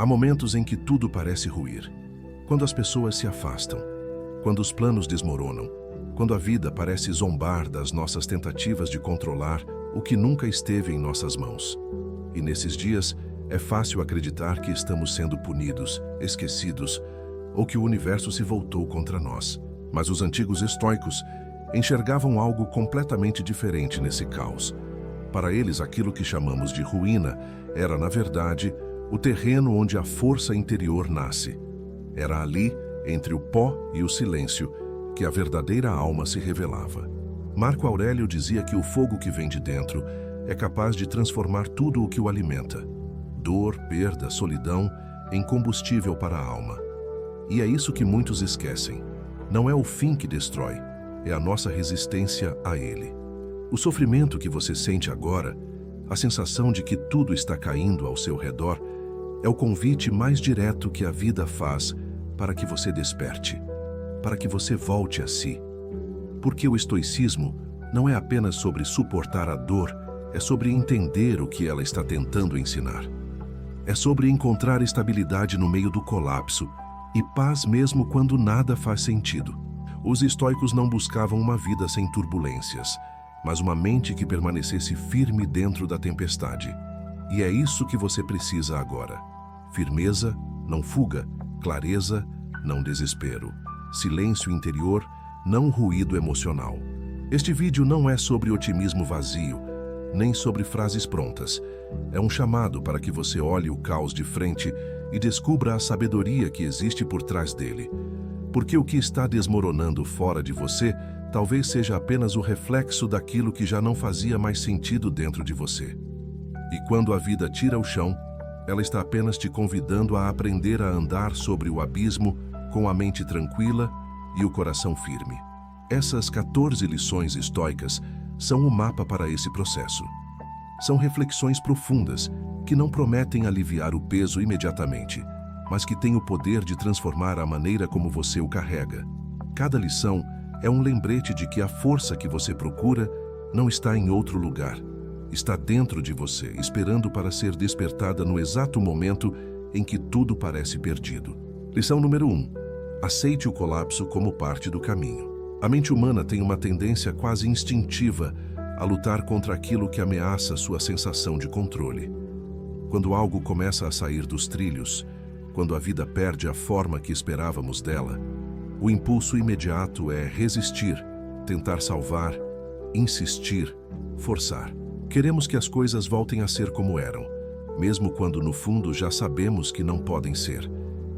Há momentos em que tudo parece ruir. Quando as pessoas se afastam, quando os planos desmoronam, quando a vida parece zombar das nossas tentativas de controlar o que nunca esteve em nossas mãos. E nesses dias, é fácil acreditar que estamos sendo punidos, esquecidos, ou que o universo se voltou contra nós. Mas os antigos estoicos enxergavam algo completamente diferente nesse caos. Para eles, aquilo que chamamos de ruína era, na verdade, o terreno onde a força interior nasce. Era ali, entre o pó e o silêncio, que a verdadeira alma se revelava. Marco Aurélio dizia que o fogo que vem de dentro é capaz de transformar tudo o que o alimenta. Dor, perda, solidão, em combustível para a alma. E é isso que muitos esquecem. Não é o fim que destrói, é a nossa resistência a ele. O sofrimento que você sente agora, a sensação de que tudo está caindo ao seu redor, é o convite mais direto que a vida faz para que você desperte, para que você volte a si. Porque o estoicismo não é apenas sobre suportar a dor, é sobre entender o que ela está tentando ensinar. É sobre encontrar estabilidade no meio do colapso e paz mesmo quando nada faz sentido. Os estoicos não buscavam uma vida sem turbulências, mas uma mente que permanecesse firme dentro da tempestade. E é isso que você precisa agora. Firmeza, não fuga. Clareza, não desespero. Silêncio interior, não ruído emocional. Este vídeo não é sobre otimismo vazio, nem sobre frases prontas. É um chamado para que você olhe o caos de frente e descubra a sabedoria que existe por trás dele. Porque o que está desmoronando fora de você talvez seja apenas o reflexo daquilo que já não fazia mais sentido dentro de você. E quando a vida tira o chão, ela está apenas te convidando a aprender a andar sobre o abismo com a mente tranquila e o coração firme. Essas 14 lições estoicas são o mapa para esse processo. São reflexões profundas que não prometem aliviar o peso imediatamente, mas que têm o poder de transformar a maneira como você o carrega. Cada lição é um lembrete de que a força que você procura não está em outro lugar. Está dentro de você, esperando para ser despertada no exato momento em que tudo parece perdido. Lição número 1. Aceite o colapso como parte do caminho. A mente humana tem uma tendência quase instintiva a lutar contra aquilo que ameaça sua sensação de controle. Quando algo começa a sair dos trilhos, quando a vida perde a forma que esperávamos dela, o impulso imediato é resistir, tentar salvar, insistir, forçar. Queremos que as coisas voltem a ser como eram, mesmo quando no fundo já sabemos que não podem ser.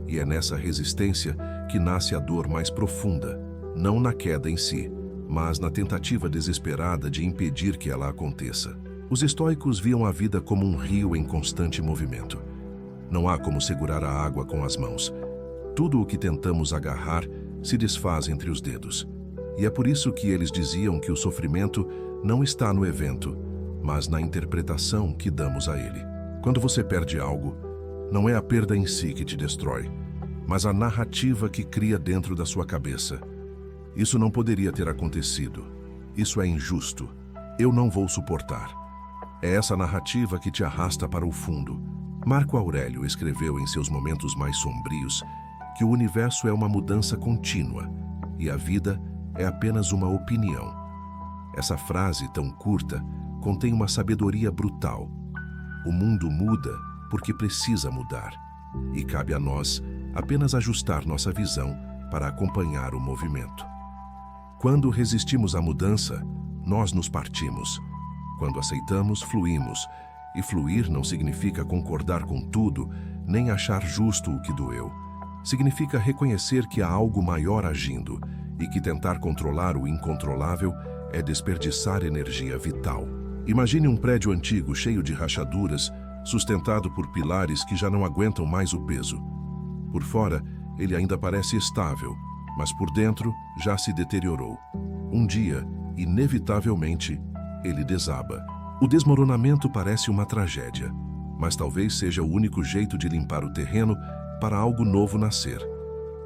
E é nessa resistência que nasce a dor mais profunda, não na queda em si, mas na tentativa desesperada de impedir que ela aconteça. Os estoicos viam a vida como um rio em constante movimento. Não há como segurar a água com as mãos. Tudo o que tentamos agarrar se desfaz entre os dedos. E é por isso que eles diziam que o sofrimento não está no evento, mas na interpretação que damos a ele. Quando você perde algo, não é a perda em si que te destrói, mas a narrativa que cria dentro da sua cabeça. Isso não poderia ter acontecido. Isso é injusto. Eu não vou suportar. É essa narrativa que te arrasta para o fundo. Marco Aurélio escreveu em seus momentos mais sombrios que o universo é uma mudança contínua e a vida é apenas uma opinião. Essa frase tão curta contém uma sabedoria brutal. O mundo muda porque precisa mudar, e cabe a nós apenas ajustar nossa visão para acompanhar o movimento. Quando resistimos à mudança, nós nos partimos. Quando aceitamos, fluímos, e fluir não significa concordar com tudo, nem achar justo o que doeu. Significa reconhecer que há algo maior agindo, e que tentar controlar o incontrolável é desperdiçar energia vital. Imagine um prédio antigo cheio de rachaduras, sustentado por pilares que já não aguentam mais o peso. Por fora, ele ainda parece estável, mas por dentro já se deteriorou. Um dia, inevitavelmente, ele desaba. O desmoronamento parece uma tragédia, mas talvez seja o único jeito de limpar o terreno para algo novo nascer.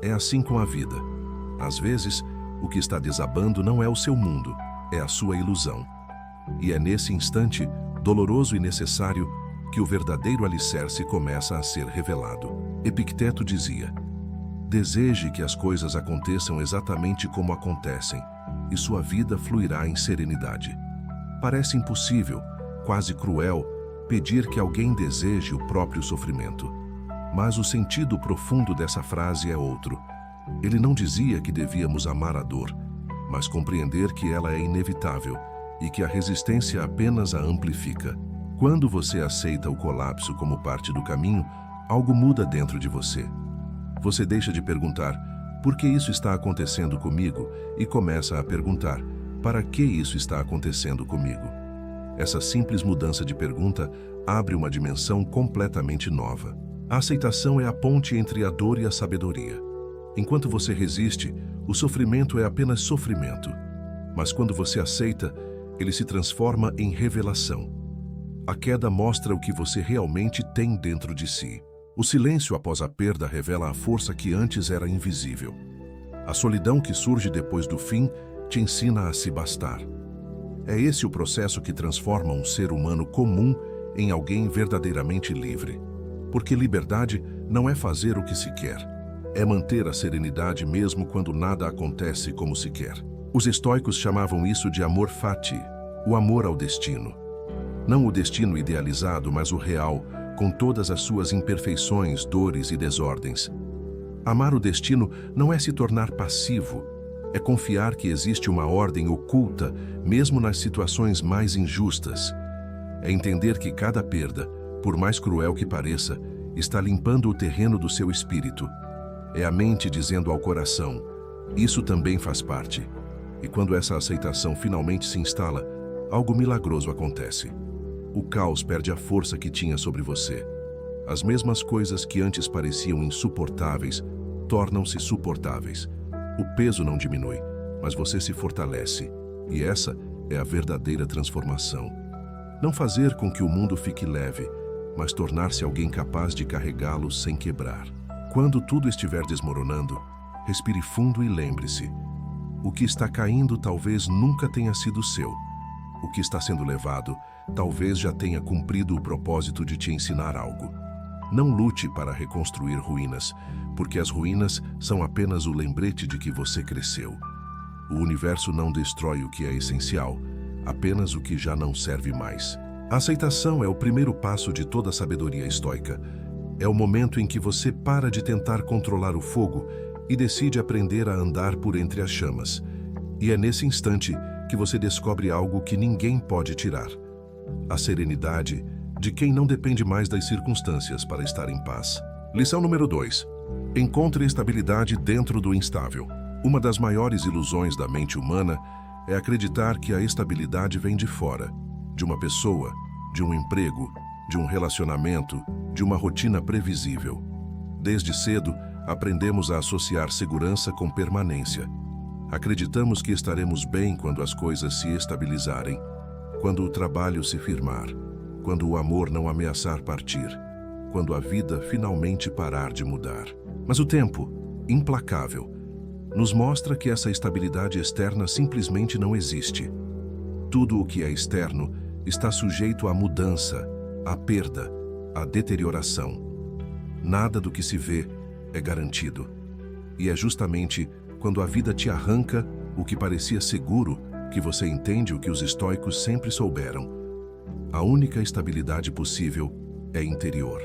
É assim com a vida. Às vezes, o que está desabando não é o seu mundo, é a sua ilusão. E é nesse instante, doloroso e necessário, que o verdadeiro alicerce começa a ser revelado. Epicteto dizia: deseje que as coisas aconteçam exatamente como acontecem, e sua vida fluirá em serenidade. Parece impossível, quase cruel, pedir que alguém deseje o próprio sofrimento. Mas o sentido profundo dessa frase é outro. Ele não dizia que devíamos amar a dor, mas compreender que ela é inevitável e que a resistência apenas a amplifica. Quando você aceita o colapso como parte do caminho, algo muda dentro de você. Você deixa de perguntar, por que isso está acontecendo comigo? E começa a perguntar, para que isso está acontecendo comigo? Essa simples mudança de pergunta abre uma dimensão completamente nova. A aceitação é a ponte entre a dor e a sabedoria. Enquanto você resiste, o sofrimento é apenas sofrimento. Mas quando você aceita, ele se transforma em revelação. A queda mostra o que você realmente tem dentro de si. O silêncio após a perda revela a força que antes era invisível. A solidão que surge depois do fim te ensina a se bastar. É esse o processo que transforma um ser humano comum em alguém verdadeiramente livre. Porque liberdade não é fazer o que se quer, é manter a serenidade mesmo quando nada acontece como se quer. Os estoicos chamavam isso de amor fati, o amor ao destino. Não o destino idealizado, mas o real, com todas as suas imperfeições, dores e desordens. Amar o destino não é se tornar passivo, é confiar que existe uma ordem oculta, mesmo nas situações mais injustas. É entender que cada perda, por mais cruel que pareça, está limpando o terreno do seu espírito. É a mente dizendo ao coração, isso também faz parte. E quando essa aceitação finalmente se instala, algo milagroso acontece. O caos perde a força que tinha sobre você. As mesmas coisas que antes pareciam insuportáveis, tornam-se suportáveis. O peso não diminui, mas você se fortalece. E essa é a verdadeira transformação. Não fazer com que o mundo fique leve, mas tornar-se alguém capaz de carregá-lo sem quebrar. Quando tudo estiver desmoronando, respire fundo e lembre-se: o que está caindo talvez nunca tenha sido seu. O que está sendo levado talvez já tenha cumprido o propósito de te ensinar algo. Não lute para reconstruir ruínas, porque as ruínas são apenas o lembrete de que você cresceu. O universo não destrói o que é essencial, apenas o que já não serve mais. A aceitação é o primeiro passo de toda a sabedoria estoica. É o momento em que você para de tentar controlar o fogo e decide aprender a andar por entre as chamas. E é nesse instante que você descobre algo que ninguém pode tirar: a serenidade de quem não depende mais das circunstâncias para estar em paz. Lição número 2. Encontre estabilidade dentro do instável. Uma das maiores ilusões da mente humana é acreditar que a estabilidade vem de fora, de uma pessoa, de um emprego, de um relacionamento, de uma rotina previsível. Desde cedo, aprendemos a associar segurança com permanência. Acreditamos que estaremos bem quando as coisas se estabilizarem, quando o trabalho se firmar, quando o amor não ameaçar partir, quando a vida finalmente parar de mudar. Mas o tempo, implacável, nos mostra que essa estabilidade externa simplesmente não existe. Tudo o que é externo está sujeito à mudança, à perda, à deterioração. Nada do que se vê é garantido. E é justamente quando a vida te arranca o que parecia seguro que você entende o que os estoicos sempre souberam: a única estabilidade possível é interior.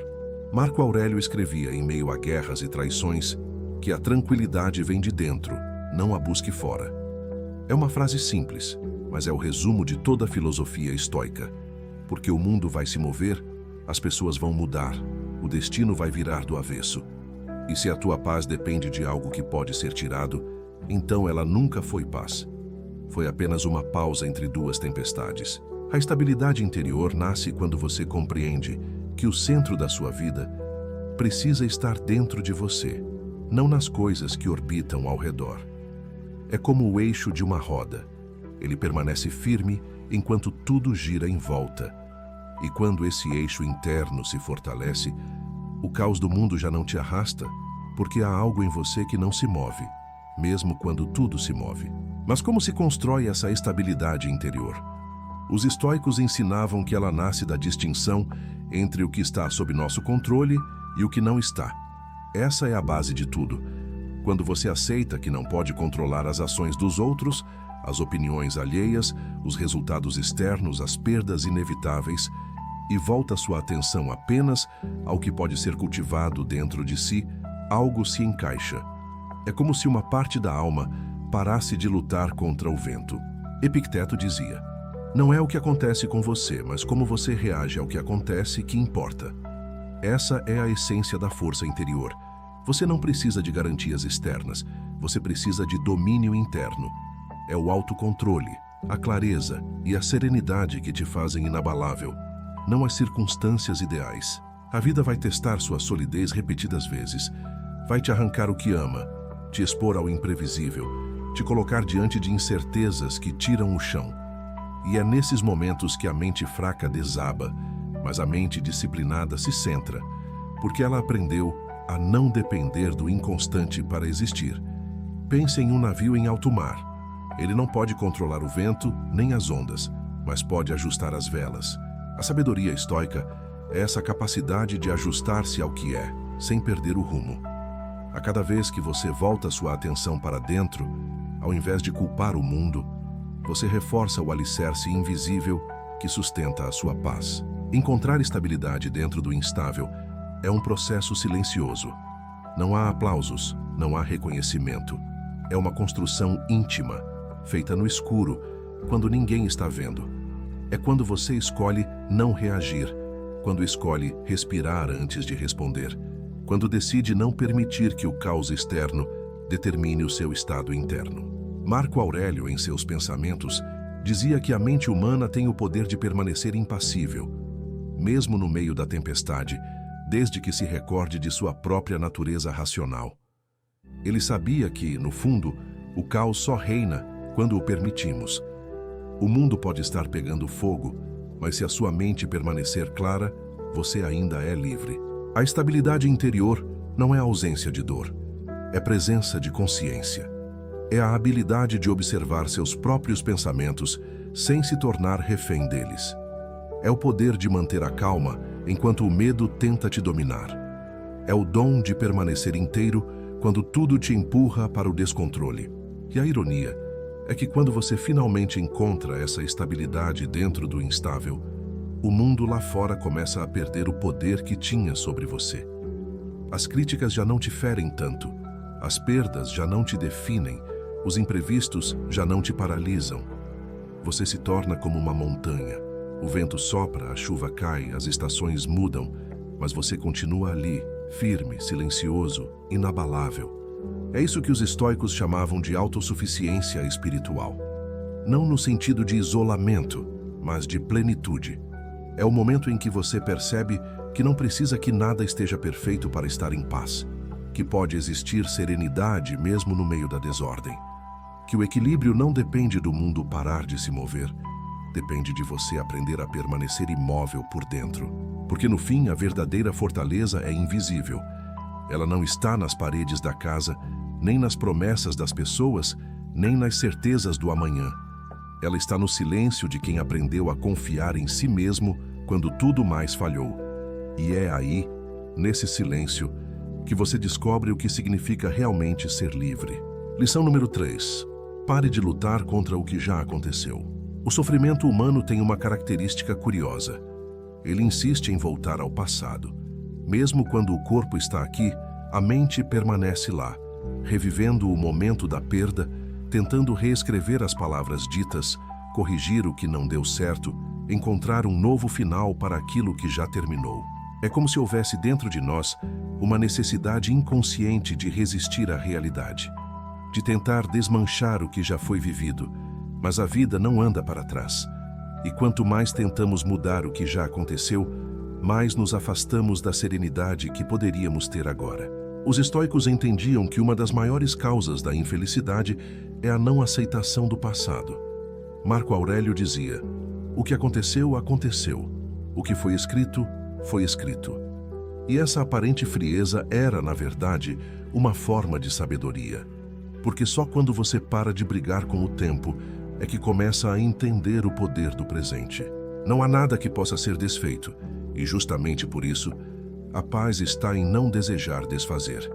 Marco Aurélio escrevia, em meio a guerras e traições, que a tranquilidade vem de dentro, não a busque fora. É uma frase simples, mas é o resumo de toda a filosofia estoica. Porque o mundo vai se mover, as pessoas vão mudar, o destino vai virar do avesso. E se a tua paz depende de algo que pode ser tirado, então ela nunca foi paz. Foi apenas uma pausa entre duas tempestades. A estabilidade interior nasce quando você compreende que o centro da sua vida precisa estar dentro de você, não nas coisas que orbitam ao redor. É como o eixo de uma roda. Ele permanece firme enquanto tudo gira em volta. E quando esse eixo interno se fortalece, o caos do mundo já não te arrasta, porque há algo em você que não se move, mesmo quando tudo se move. Mas como se constrói essa estabilidade interior? Os estoicos ensinavam que ela nasce da distinção entre o que está sob nosso controle e o que não está. Essa é a base de tudo. Quando você aceita que não pode controlar as ações dos outros, as opiniões alheias, os resultados externos, as perdas inevitáveis, e volta sua atenção apenas ao que pode ser cultivado dentro de si, algo se encaixa. É como se uma parte da alma parasse de lutar contra o vento. Epicteto dizia: não é o que acontece com você, mas como você reage ao que acontece que importa. Essa é a essência da força interior. Você não precisa de garantias externas, você precisa de domínio interno. É o autocontrole, a clareza e a serenidade que te fazem inabalável, não as circunstâncias ideais. A vida vai testar sua solidez repetidas vezes, vai te arrancar o que ama, te expor ao imprevisível, te colocar diante de incertezas que tiram o chão. E é nesses momentos que a mente fraca desaba, mas a mente disciplinada se centra, porque ela aprendeu a não depender do inconstante para existir. Pense em um navio em alto mar. Ele não pode controlar o vento nem as ondas, mas pode ajustar as velas. A sabedoria estoica é essa capacidade de ajustar-se ao que é, sem perder o rumo. A cada vez que você volta sua atenção para dentro, ao invés de culpar o mundo, você reforça o alicerce invisível que sustenta a sua paz. Encontrar estabilidade dentro do instável é um processo silencioso. Não há aplausos, não há reconhecimento. É uma construção íntima, feita no escuro, quando ninguém está vendo. É quando você escolhe não reagir, quando escolhe respirar antes de responder, quando decide não permitir que o caos externo determine o seu estado interno. Marco Aurélio, em seus Pensamentos, dizia que a mente humana tem o poder de permanecer impassível, mesmo no meio da tempestade, desde que se recorde de sua própria natureza racional. Ele sabia que, no fundo, o caos só reina quando o permitimos. O mundo pode estar pegando fogo, mas se a sua mente permanecer clara, você ainda é livre. A estabilidade interior não é ausência de dor, é presença de consciência. É a habilidade de observar seus próprios pensamentos sem se tornar refém deles. É o poder de manter a calma enquanto o medo tenta te dominar. É o dom de permanecer inteiro quando tudo te empurra para o descontrole. E a ironia é que quando você finalmente encontra essa estabilidade dentro do instável, o mundo lá fora começa a perder o poder que tinha sobre você. As críticas já não te ferem tanto, as perdas já não te definem, os imprevistos já não te paralisam. Você se torna como uma montanha. O vento sopra, a chuva cai, as estações mudam, mas você continua ali, firme, silencioso, inabalável. É isso que os estoicos chamavam de autossuficiência espiritual. Não no sentido de isolamento, mas de plenitude. É o momento em que você percebe que não precisa que nada esteja perfeito para estar em paz, que pode existir serenidade mesmo no meio da desordem, que o equilíbrio não depende do mundo parar de se mover, depende de você aprender a permanecer imóvel por dentro. Porque no fim a verdadeira fortaleza é invisível. Ela não está nas paredes da casa, nem nas promessas das pessoas, nem nas certezas do amanhã. Ela está no silêncio de quem aprendeu a confiar em si mesmo quando tudo mais falhou. E é aí, nesse silêncio, que você descobre o que significa realmente ser livre. Lição número 3. Pare de lutar contra o que já aconteceu. O sofrimento humano tem uma característica curiosa. Ele insiste em voltar ao passado. Mesmo quando o corpo está aqui, a mente permanece lá, revivendo o momento da perda, tentando reescrever as palavras ditas, corrigir o que não deu certo, encontrar um novo final para aquilo que já terminou. É como se houvesse dentro de nós uma necessidade inconsciente de resistir à realidade, de tentar desmanchar o que já foi vivido, mas a vida não anda para trás. E quanto mais tentamos mudar o que já aconteceu, mais nos afastamos da serenidade que poderíamos ter agora. Os estoicos entendiam que uma das maiores causas da infelicidade é a não aceitação do passado. Marco Aurélio dizia: o que aconteceu, aconteceu. O que foi escrito, foi escrito. E essa aparente frieza era, na verdade, uma forma de sabedoria. Porque só quando você para de brigar com o tempo é que começa a entender o poder do presente. Não há nada que possa ser desfeito, e justamente por isso, a paz está em não desejar desfazer.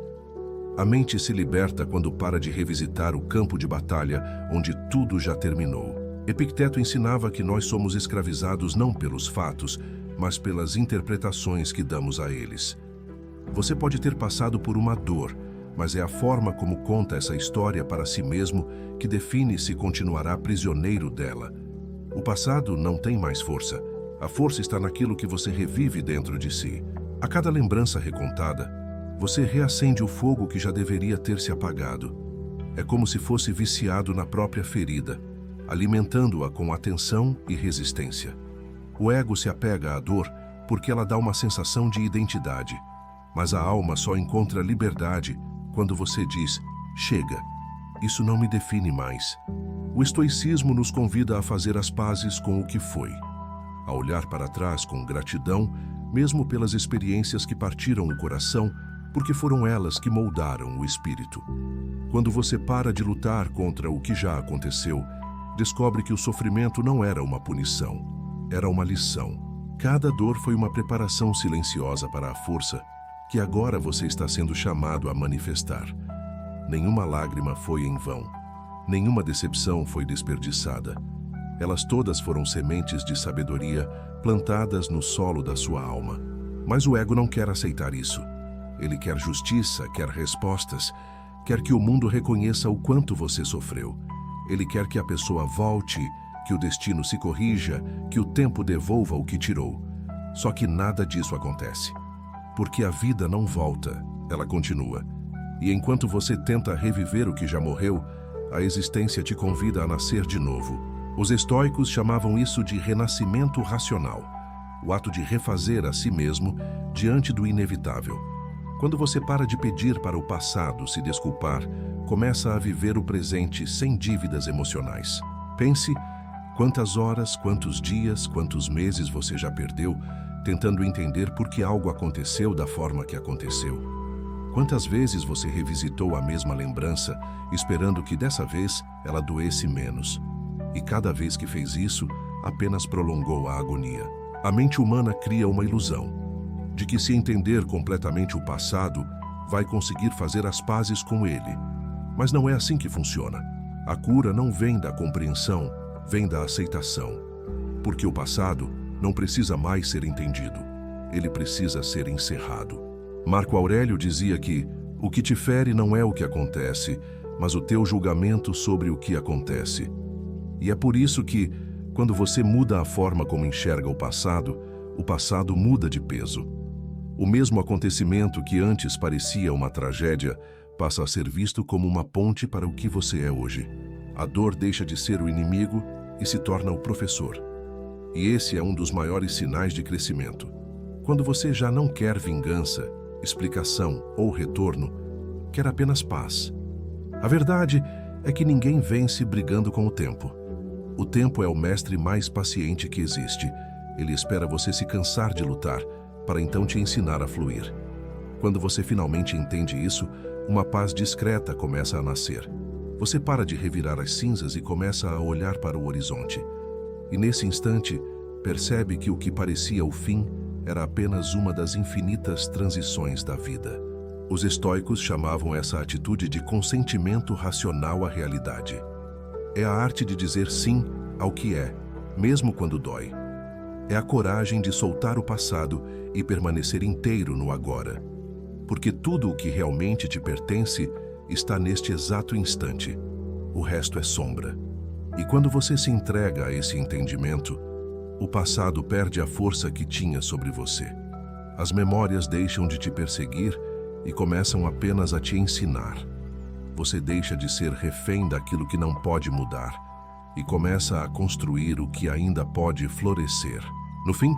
A mente se liberta quando para de revisitar o campo de batalha onde tudo já terminou. Epicteto ensinava que nós somos escravizados não pelos fatos, mas pelas interpretações que damos a eles. Você pode ter passado por uma dor, mas é a forma como conta essa história para si mesmo que define se continuará prisioneiro dela. O passado não tem mais força. A força está naquilo que você revive dentro de si. A cada lembrança recontada, você reacende o fogo que já deveria ter se apagado. É como se fosse viciado na própria ferida, alimentando-a com atenção e resistência. O ego se apega à dor porque ela dá uma sensação de identidade, mas a alma só encontra liberdade quando você diz: chega, isso não me define mais. O estoicismo nos convida a fazer as pazes com o que foi, a olhar para trás com gratidão, mesmo pelas experiências que partiram o coração, porque foram elas que moldaram o espírito. Quando você para de lutar contra o que já aconteceu, descobre que o sofrimento não era uma punição, era uma lição. Cada dor foi uma preparação silenciosa para a força que agora você está sendo chamado a manifestar. Nenhuma lágrima foi em vão, nenhuma decepção foi desperdiçada. Elas todas foram sementes de sabedoria plantadas no solo da sua alma. Mas o ego não quer aceitar isso. Ele quer justiça, quer respostas, quer que o mundo reconheça o quanto você sofreu. Ele quer que a pessoa volte, que o destino se corrija, que o tempo devolva o que tirou. Só que nada disso acontece. Porque a vida não volta, ela continua. E enquanto você tenta reviver o que já morreu, a existência te convida a nascer de novo. Os estoicos chamavam isso de renascimento racional, o ato de refazer a si mesmo diante do inevitável. Quando você para de pedir para o passado se desculpar, começa a viver o presente sem dívidas emocionais. Pense quantas horas, quantos dias, quantos meses você já perdeu tentando entender por que algo aconteceu da forma que aconteceu. Quantas vezes você revisitou a mesma lembrança, esperando que dessa vez ela doesse menos. E cada vez que fez isso, apenas prolongou a agonia. A mente humana cria uma ilusão de que, se entender completamente o passado, vai conseguir fazer as pazes com ele. Mas não é assim que funciona. A cura não vem da compreensão, vem da aceitação. Porque o passado não precisa mais ser entendido. Ele precisa ser encerrado. Marco Aurélio dizia que o que te fere não é o que acontece, mas o teu julgamento sobre o que acontece. E é por isso que, quando você muda a forma como enxerga o passado muda de peso. O mesmo acontecimento que antes parecia uma tragédia passa a ser visto como uma ponte para o que você é hoje. A dor deixa de ser o inimigo e se torna o professor. E esse é um dos maiores sinais de crescimento. Quando você já não quer vingança, explicação ou retorno, quer apenas paz. A verdade é que ninguém vence brigando com o tempo. O tempo é o mestre mais paciente que existe. Ele espera você se cansar de lutar, para então te ensinar a fluir. Quando você finalmente entende isso, uma paz discreta começa a nascer. Você para de revirar as cinzas e começa a olhar para o horizonte. E nesse instante, percebe que o que parecia o fim era apenas uma das infinitas transições da vida. Os estoicos chamavam essa atitude de consentimento racional à realidade. É a arte de dizer sim ao que é, mesmo quando dói. É a coragem de soltar o passado e permanecer inteiro no agora. Porque tudo o que realmente te pertence está neste exato instante. O resto é sombra. E quando você se entrega a esse entendimento, o passado perde a força que tinha sobre você. As memórias deixam de te perseguir e começam apenas a te ensinar. Você deixa de ser refém daquilo que não pode mudar e começa a construir o que ainda pode florescer. No fim,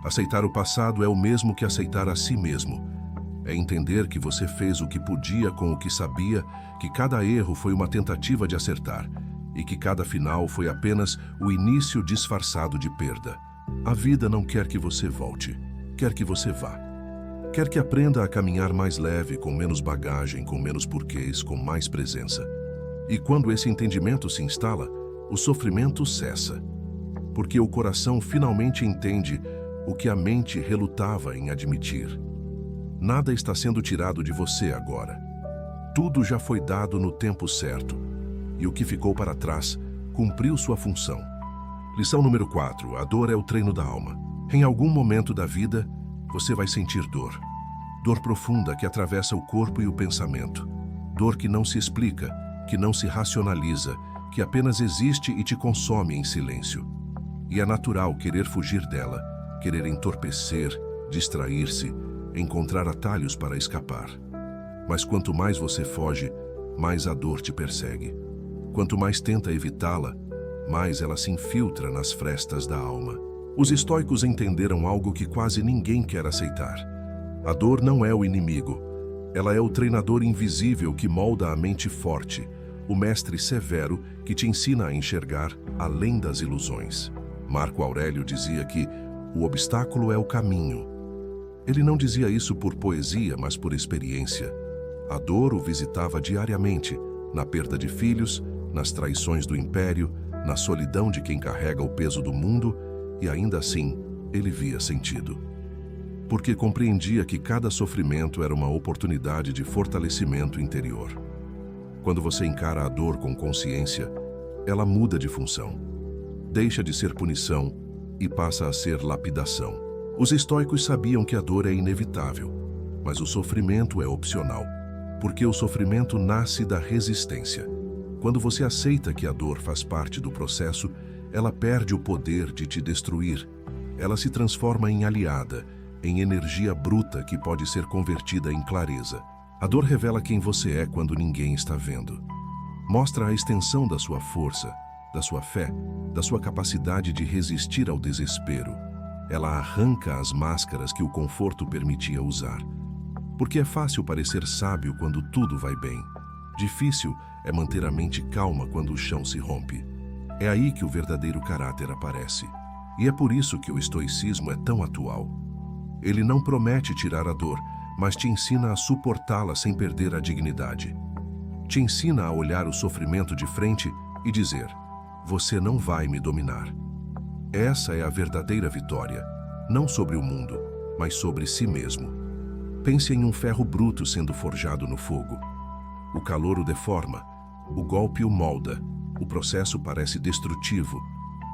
aceitar o passado é o mesmo que aceitar a si mesmo. É entender que você fez o que podia com o que sabia, que cada erro foi uma tentativa de acertar e que cada final foi apenas o início disfarçado de perda. A vida não quer que você volte, quer que você vá. Quer que aprenda a caminhar mais leve, com menos bagagem, com menos porquês, com mais presença. E quando esse entendimento se instala, o sofrimento cessa, porque o coração finalmente entende o que a mente relutava em admitir. Nada está sendo tirado de você agora. Tudo já foi dado no tempo certo, e o que ficou para trás cumpriu sua função. Lição número 4. A dor é o treino da alma. Em algum momento da vida, você vai sentir dor. Dor profunda que atravessa o corpo e o pensamento. Dor que não se explica, que não se racionaliza, que apenas existe e te consome em silêncio. E é natural querer fugir dela, querer entorpecer, distrair-se, encontrar atalhos para escapar. Mas quanto mais você foge, mais a dor te persegue. Quanto mais tenta evitá-la, mais ela se infiltra nas frestas da alma. Os estoicos entenderam algo que quase ninguém quer aceitar. A dor não é o inimigo. Ela é o treinador invisível que molda a mente forte, o mestre severo que te ensina a enxergar além das ilusões. Marco Aurélio dizia que o obstáculo é o caminho. Ele não dizia isso por poesia, mas por experiência. A dor o visitava diariamente, na perda de filhos, nas traições do império, na solidão de quem carrega o peso do mundo, e ainda assim ele via sentido. Porque compreendia que cada sofrimento era uma oportunidade de fortalecimento interior. Quando você encara a dor com consciência, ela muda de função. Deixa de ser punição e passa a ser lapidação. Os estoicos sabiam que a dor é inevitável, mas o sofrimento é opcional, porque o sofrimento nasce da resistência. Quando você aceita que a dor faz parte do processo, ela perde o poder de te destruir. Ela se transforma em aliada, em energia bruta que pode ser convertida em clareza. A dor revela quem você é quando ninguém está vendo. Mostra a extensão da sua força, da sua fé, da sua capacidade de resistir ao desespero. Ela arranca as máscaras que o conforto permitia usar. Porque é fácil parecer sábio quando tudo vai bem. Difícil é manter a mente calma quando o chão se rompe. É aí que o verdadeiro caráter aparece. E é por isso que o estoicismo é tão atual. Ele não promete tirar a dor, mas te ensina a suportá-la sem perder a dignidade. Te ensina a olhar o sofrimento de frente e dizer: você não vai me dominar. Essa é a verdadeira vitória, não sobre o mundo, mas sobre si mesmo. Pense em um ferro bruto sendo forjado no fogo. O calor o deforma, o golpe o molda, o processo parece destrutivo,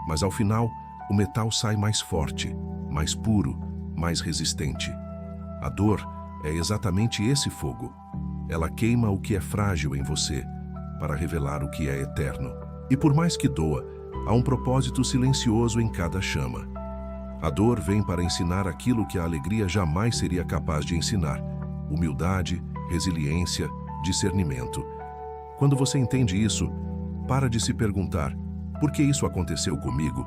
mas ao final, o metal sai mais forte, mais puro, mais resistente. A dor é exatamente esse fogo. Ela queima o que é frágil em você, para revelar o que é eterno. E por mais que doa, há um propósito silencioso em cada chama. A dor vem para ensinar aquilo que a alegria jamais seria capaz de ensinar: humildade, resiliência, discernimento. Quando você entende isso, para de se perguntar: por que isso aconteceu comigo?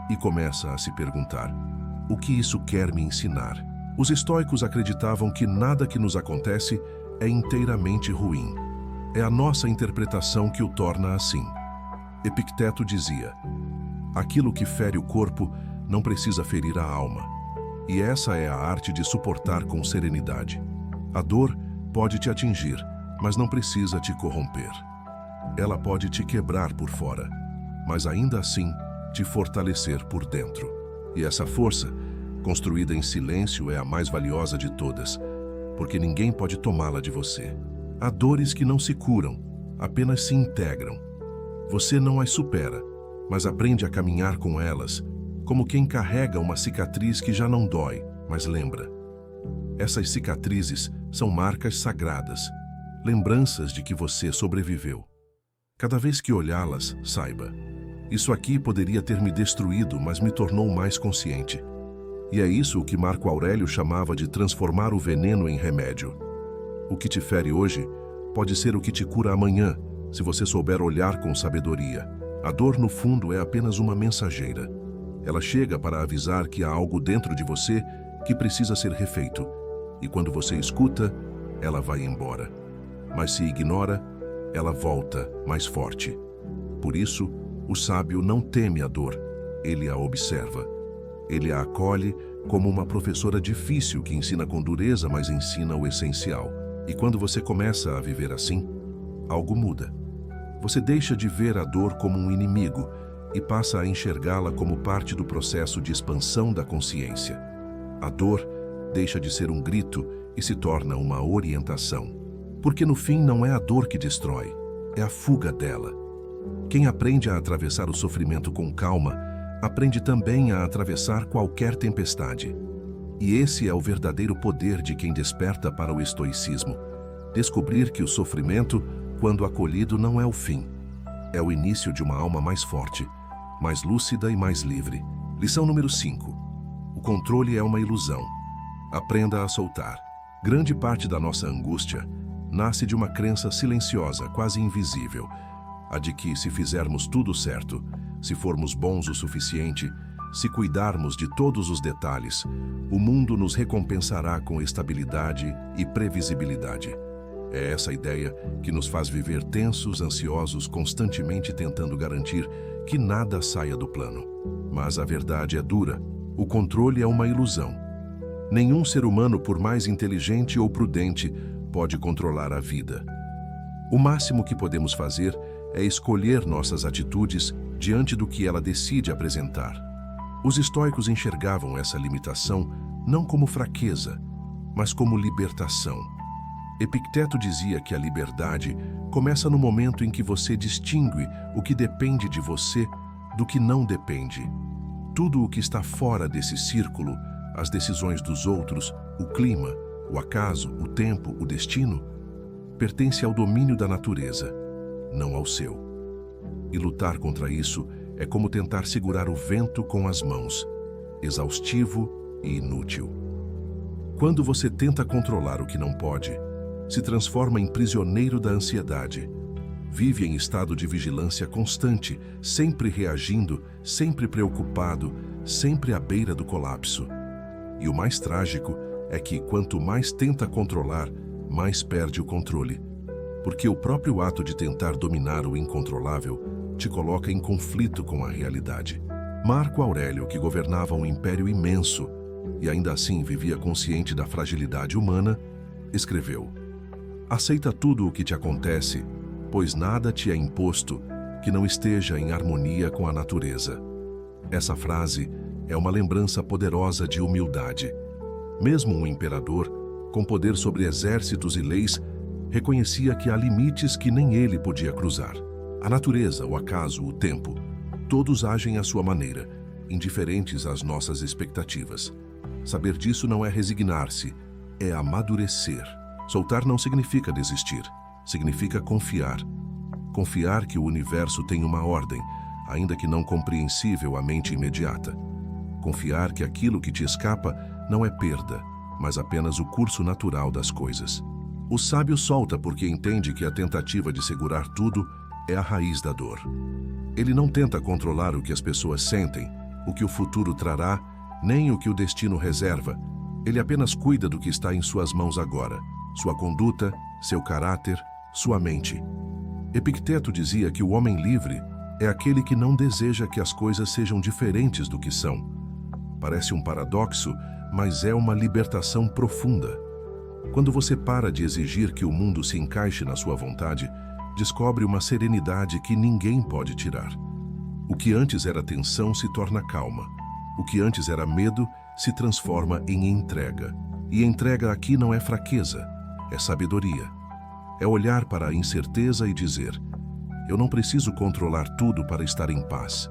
E começa a se perguntar: o que isso quer me ensinar? Os estoicos acreditavam que nada que nos acontece é inteiramente ruim. É a nossa interpretação que o torna assim. Epicteto dizia: aquilo que fere o corpo não precisa ferir a alma. E essa é a arte de suportar com serenidade. A dor pode te atingir, mas não precisa te corromper. Ela pode te quebrar por fora, mas ainda assim te fortalecer por dentro. E essa força, construída em silêncio, é a mais valiosa de todas, porque ninguém pode tomá-la de você. Há dores que não se curam, apenas se integram. Você não as supera, mas aprende a caminhar com elas, como quem carrega uma cicatriz que já não dói, mas lembra. Essas cicatrizes são marcas sagradas, lembranças de que você sobreviveu. Cada vez que olhá-las, saiba: isso aqui poderia ter me destruído, mas me tornou mais consciente. E é isso o que Marco Aurélio chamava de transformar o veneno em remédio. O que te fere hoje pode ser o que te cura amanhã, se você souber olhar com sabedoria. A dor, no fundo, é apenas uma mensageira. Ela chega para avisar que há algo dentro de você que precisa ser refeito. E quando você escuta, ela vai embora. Mas se ignora, ela volta mais forte. Por isso, o sábio não teme a dor, ele a observa. Ele a acolhe como uma professora difícil que ensina com dureza, mas ensina o essencial. E quando você começa a viver assim, algo muda. Você deixa de ver a dor como um inimigo e passa a enxergá-la como parte do processo de expansão da consciência. A dor deixa de ser um grito e se torna uma orientação. Porque no fim não é a dor que destrói, é a fuga dela. Quem aprende a atravessar o sofrimento com calma, aprende também a atravessar qualquer tempestade. E esse é o verdadeiro poder de quem desperta para o estoicismo. Descobrir que o sofrimento, quando acolhido, não é o fim. É o início de uma alma mais forte, mais lúcida e mais livre. Lição número 5. O controle é uma ilusão. Aprenda a soltar. Grande parte da nossa angústia nasce de uma crença silenciosa, quase invisível, a de que, se fizermos tudo certo, se formos bons o suficiente, se cuidarmos de todos os detalhes, o mundo nos recompensará com estabilidade e previsibilidade. É essa ideia que nos faz viver tensos, ansiosos, constantemente tentando garantir que nada saia do plano. Mas a verdade é dura. O controle é uma ilusão. Nenhum ser humano, por mais inteligente ou prudente, pode controlar a vida. O máximo que podemos fazer é escolher nossas atitudes diante do que ela decide apresentar. Os estoicos enxergavam essa limitação não como fraqueza, mas como libertação. Epicteto dizia que a liberdade começa no momento em que você distingue o que depende de você do que não depende. Tudo o que está fora desse círculo, as decisões dos outros, o clima, o acaso, o tempo, o destino, pertence ao domínio da natureza, não ao seu. E lutar contra isso é como tentar segurar o vento com as mãos, exaustivo e inútil. Quando você tenta controlar o que não pode, se transforma em prisioneiro da ansiedade. Vive em estado de vigilância constante, sempre reagindo, sempre preocupado, sempre à beira do colapso. E o mais trágico é que, quanto mais tenta controlar, mais perde o controle. Porque o próprio ato de tentar dominar o incontrolável te coloca em conflito com a realidade. Marco Aurélio, que governava um império imenso e ainda assim vivia consciente da fragilidade humana, escreveu: aceita tudo o que te acontece, pois nada te é imposto que não esteja em harmonia com a natureza. Essa frase é uma lembrança poderosa de humildade. Mesmo um imperador, com poder sobre exércitos e leis, reconhecia que há limites que nem ele podia cruzar. A natureza, o acaso, o tempo, todos agem à sua maneira, indiferentes às nossas expectativas. Saber disso não é resignar-se, é amadurecer. Soltar não significa desistir, significa confiar. Confiar que o universo tem uma ordem, ainda que não compreensível à mente imediata. Confiar que aquilo que te escapa não é perda, mas apenas o curso natural das coisas. O sábio solta porque entende que a tentativa de segurar tudo é a raiz da dor. Ele não tenta controlar o que as pessoas sentem, o que o futuro trará, nem o que o destino reserva. Ele apenas cuida do que está em suas mãos agora. Sua conduta, seu caráter, sua mente. Epicteto dizia que o homem livre é aquele que não deseja que as coisas sejam diferentes do que são. Parece um paradoxo, mas é uma libertação profunda. Quando você para de exigir que o mundo se encaixe na sua vontade, descobre uma serenidade que ninguém pode tirar. O que antes era tensão se torna calma. O que antes era medo se transforma em entrega. E entrega aqui não é fraqueza, é sabedoria. É olhar para a incerteza e dizer: eu não preciso controlar tudo para estar em paz.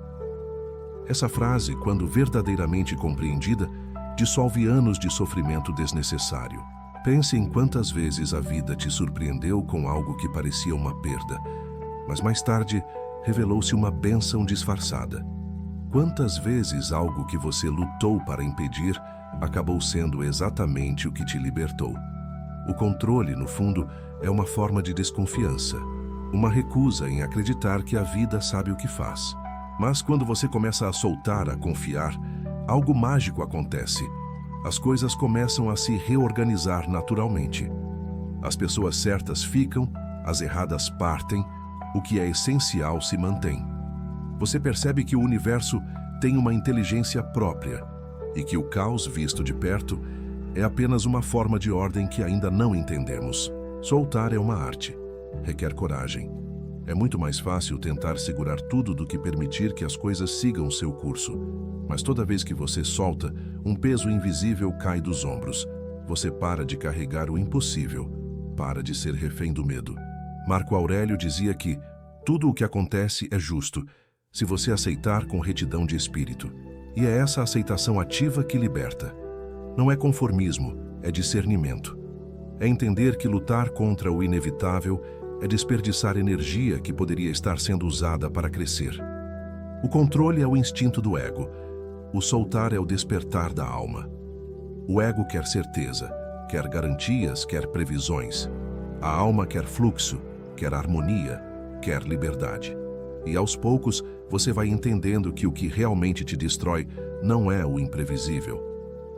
Essa frase, quando verdadeiramente compreendida, dissolve anos de sofrimento desnecessário. Pense em quantas vezes a vida te surpreendeu com algo que parecia uma perda, mas mais tarde revelou-se uma bênção disfarçada. Quantas vezes algo que você lutou para impedir acabou sendo exatamente o que te libertou. O controle, no fundo, é uma forma de desconfiança, uma recusa em acreditar que a vida sabe o que faz. Mas quando você começa a soltar, a confiar, algo mágico acontece. As coisas começam a se reorganizar naturalmente. As pessoas certas ficam, as erradas partem, o que é essencial se mantém. Você percebe que o universo tem uma inteligência própria e que o caos visto de perto é apenas uma forma de ordem que ainda não entendemos. Soltar é uma arte, requer coragem. É muito mais fácil tentar segurar tudo do que permitir que as coisas sigam seu curso. Mas toda vez que você solta, um peso invisível cai dos ombros. Você para de carregar o impossível, para de ser refém do medo. Marco Aurélio dizia que tudo o que acontece é justo, se você aceitar com retidão de espírito. E é essa aceitação ativa que liberta. Não é conformismo, é discernimento. É entender que lutar contra o inevitável é desperdiçar energia que poderia estar sendo usada para crescer. O controle é o instinto do ego. O soltar é o despertar da alma. O ego quer certeza, quer garantias, quer previsões. A alma quer fluxo, quer harmonia, quer liberdade. E aos poucos, você vai entendendo que o que realmente te destrói não é o imprevisível.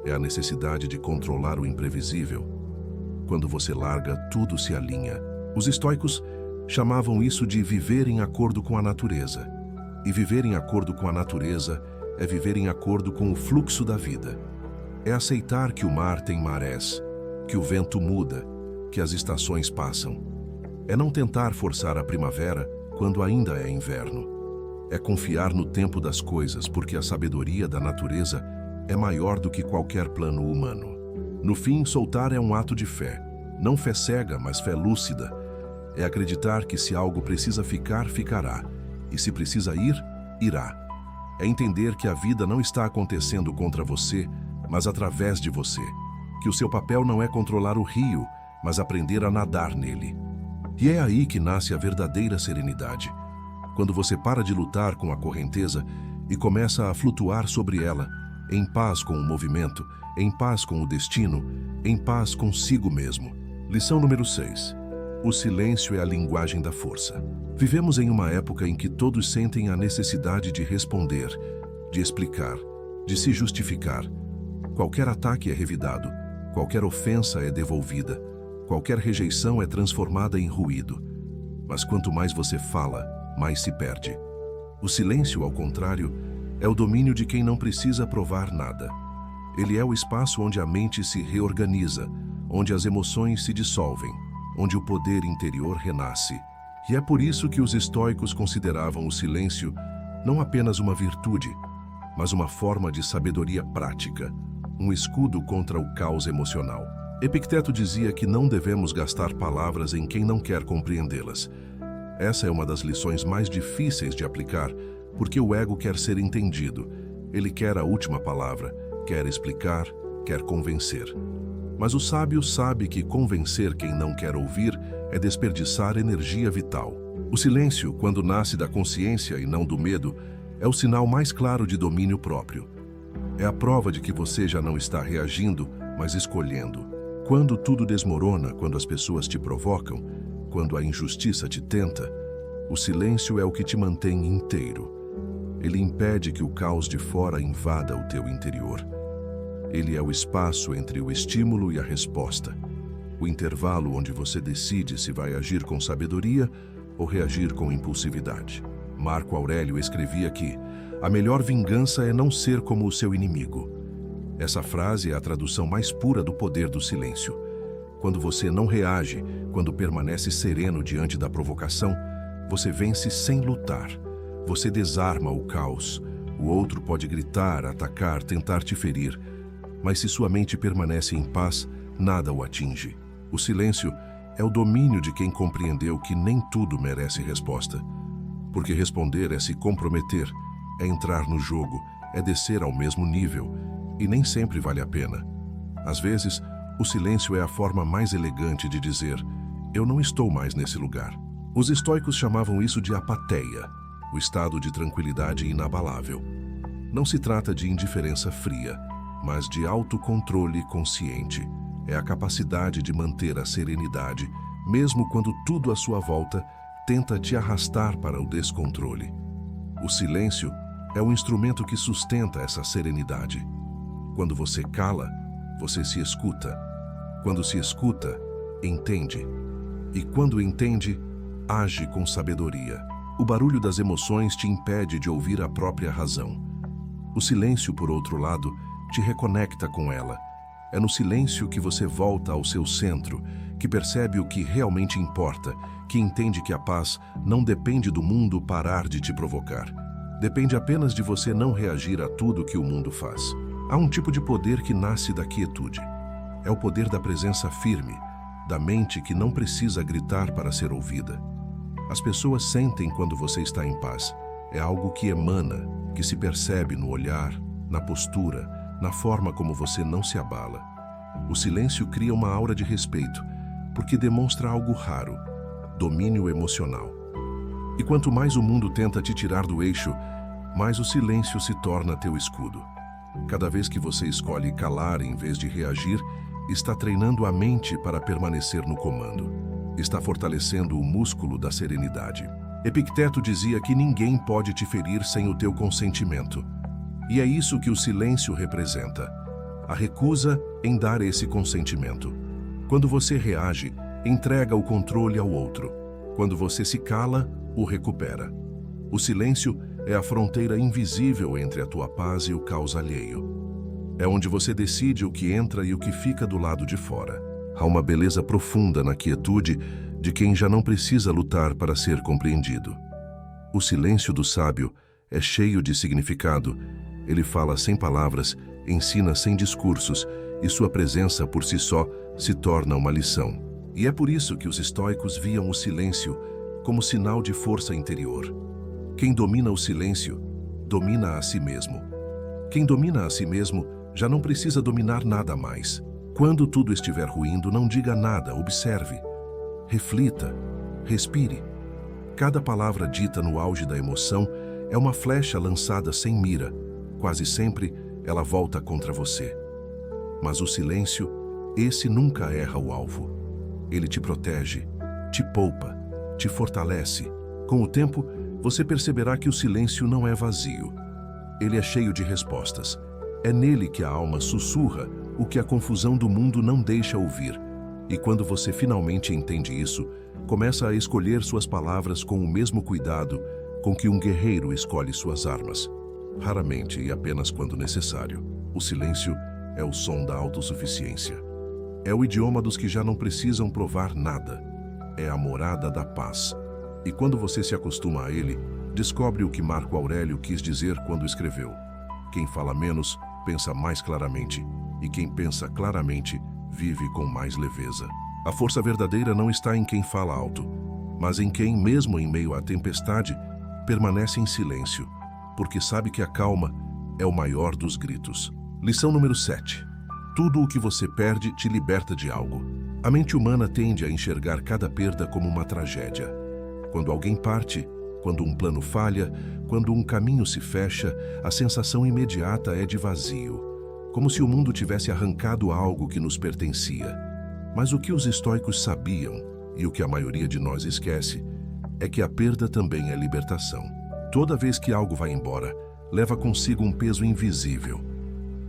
É a necessidade de controlar o imprevisível. Quando você larga, tudo se alinha. Os estoicos chamavam isso de viver em acordo com a natureza. E viver em acordo com a natureza é viver em acordo com o fluxo da vida. É aceitar que o mar tem marés, que o vento muda, que as estações passam. É não tentar forçar a primavera quando ainda é inverno. É confiar no tempo das coisas, porque a sabedoria da natureza é maior do que qualquer plano humano. No fim, soltar é um ato de fé. Não fé cega, mas fé lúcida. É acreditar que se algo precisa ficar, ficará. E se precisa ir, irá. É entender que a vida não está acontecendo contra você, mas através de você. Que o seu papel não é controlar o rio, mas aprender a nadar nele. E é aí que nasce a verdadeira serenidade. Quando você para de lutar com a correnteza e começa a flutuar sobre ela, em paz com o movimento, em paz com o destino, em paz consigo mesmo. Lição número 6. O silêncio é a linguagem da força. Vivemos em uma época em que todos sentem a necessidade de responder, de explicar, de se justificar. Qualquer ataque é revidado, qualquer ofensa é devolvida, qualquer rejeição é transformada em ruído. Mas quanto mais você fala, mais se perde. O silêncio, ao contrário, é o domínio de quem não precisa provar nada. Ele é o espaço onde a mente se reorganiza, onde as emoções se dissolvem, onde o poder interior renasce. E é por isso que os estoicos consideravam o silêncio não apenas uma virtude, mas uma forma de sabedoria prática, um escudo contra o caos emocional. Epicteto dizia que não devemos gastar palavras em quem não quer compreendê-las. Essa é uma das lições mais difíceis de aplicar, porque o ego quer ser entendido. Ele quer a última palavra, quer explicar, quer convencer. Mas o sábio sabe que convencer quem não quer ouvir é desperdiçar energia vital. O silêncio, quando nasce da consciência e não do medo, é o sinal mais claro de domínio próprio. É a prova de que você já não está reagindo, mas escolhendo. Quando tudo desmorona, quando as pessoas te provocam, quando a injustiça te tenta, o silêncio é o que te mantém inteiro. Ele impede que o caos de fora invada o teu interior. Ele é o espaço entre o estímulo e a resposta, o intervalo onde você decide se vai agir com sabedoria ou reagir com impulsividade. Marco Aurélio escrevia que a melhor vingança é não ser como o seu inimigo. Essa frase é a tradução mais pura do poder do silêncio. Quando você não reage, quando permanece sereno diante da provocação, você vence sem lutar. Você desarma o caos. O outro pode gritar, atacar, tentar te ferir. Mas se sua mente permanece em paz, nada o atinge. O silêncio é o domínio de quem compreendeu que nem tudo merece resposta. Porque responder é se comprometer, é entrar no jogo, é descer ao mesmo nível, e nem sempre vale a pena. Às vezes, o silêncio é a forma mais elegante de dizer: eu não estou mais nesse lugar. Os estoicos chamavam isso de apatheia, o estado de tranquilidade inabalável. Não se trata de indiferença fria, mas de autocontrole consciente. É a capacidade de manter a serenidade, mesmo quando tudo à sua volta tenta te arrastar para o descontrole. O silêncio é o instrumento que sustenta essa serenidade. Quando você cala, você se escuta. Quando se escuta, entende. E quando entende, age com sabedoria. O barulho das emoções te impede de ouvir a própria razão. O silêncio, por outro lado, te reconecta com ela, É no silêncio que você volta ao seu centro, que percebe o que realmente importa, que entende que a paz não depende do mundo parar de te provocar. Depende apenas de você não reagir a tudo que o mundo faz. Há um tipo de poder que nasce da quietude. É o poder da presença firme, da mente que não precisa gritar para ser ouvida. As pessoas sentem quando você está em paz. É algo que emana, que se percebe no olhar, na postura, na forma como você não se abala. O silêncio cria uma aura de respeito, porque demonstra algo raro: domínio emocional. E quanto mais o mundo tenta te tirar do eixo, mais o silêncio se torna teu escudo. Cada vez que você escolhe calar em vez de reagir, está treinando a mente para permanecer no comando. Está fortalecendo o músculo da serenidade. Epicteto dizia que ninguém pode te ferir sem o teu consentimento. E é isso que o silêncio representa: a recusa em dar esse consentimento. Quando você reage, entrega o controle ao outro. Quando você se cala, o recupera. O silêncio é a fronteira invisível entre a tua paz e o caos alheio. É onde você decide o que entra e o que fica do lado de fora. Há uma beleza profunda na quietude de quem já não precisa lutar para ser compreendido. O silêncio do sábio é cheio de significado. Ele fala sem palavras, ensina sem discursos, e sua presença por si só se torna uma lição. E é por isso que os estoicos viam o silêncio como sinal de força interior. Quem domina o silêncio, domina a si mesmo. Quem domina a si mesmo já não precisa dominar nada mais. Quando tudo estiver ruindo, não diga nada, observe. Reflita, respire. Cada palavra dita no auge da emoção é uma flecha lançada sem mira. Quase sempre ela volta contra você. Mas o silêncio, esse nunca erra o alvo. Ele te protege, te poupa, te fortalece. Com o tempo, você perceberá que o silêncio não é vazio. Ele é cheio de respostas. É nele que a alma sussurra o que a confusão do mundo não deixa ouvir. E quando você finalmente entende isso, começa a escolher suas palavras com o mesmo cuidado com que um guerreiro escolhe suas armas. Raramente e apenas quando necessário. O silêncio é o som da autossuficiência. É o idioma dos que já não precisam provar nada. É a morada da paz. E quando você se acostuma a ele, descobre o que Marco Aurélio quis dizer quando escreveu: quem fala menos, pensa mais claramente, e quem pensa claramente, vive com mais leveza. A força verdadeira não está em quem fala alto, mas em quem, mesmo em meio à tempestade, permanece em silêncio, porque sabe que a calma é o maior dos gritos. Lição número 7. Tudo o que você perde te liberta de algo. A mente humana tende a enxergar cada perda como uma tragédia. Quando alguém parte, quando um plano falha, quando um caminho se fecha, a sensação imediata é de vazio, como se o mundo tivesse arrancado algo que nos pertencia. Mas o que os estoicos sabiam, e o que a maioria de nós esquece, é que a perda também é libertação. Toda vez que algo vai embora, leva consigo um peso invisível.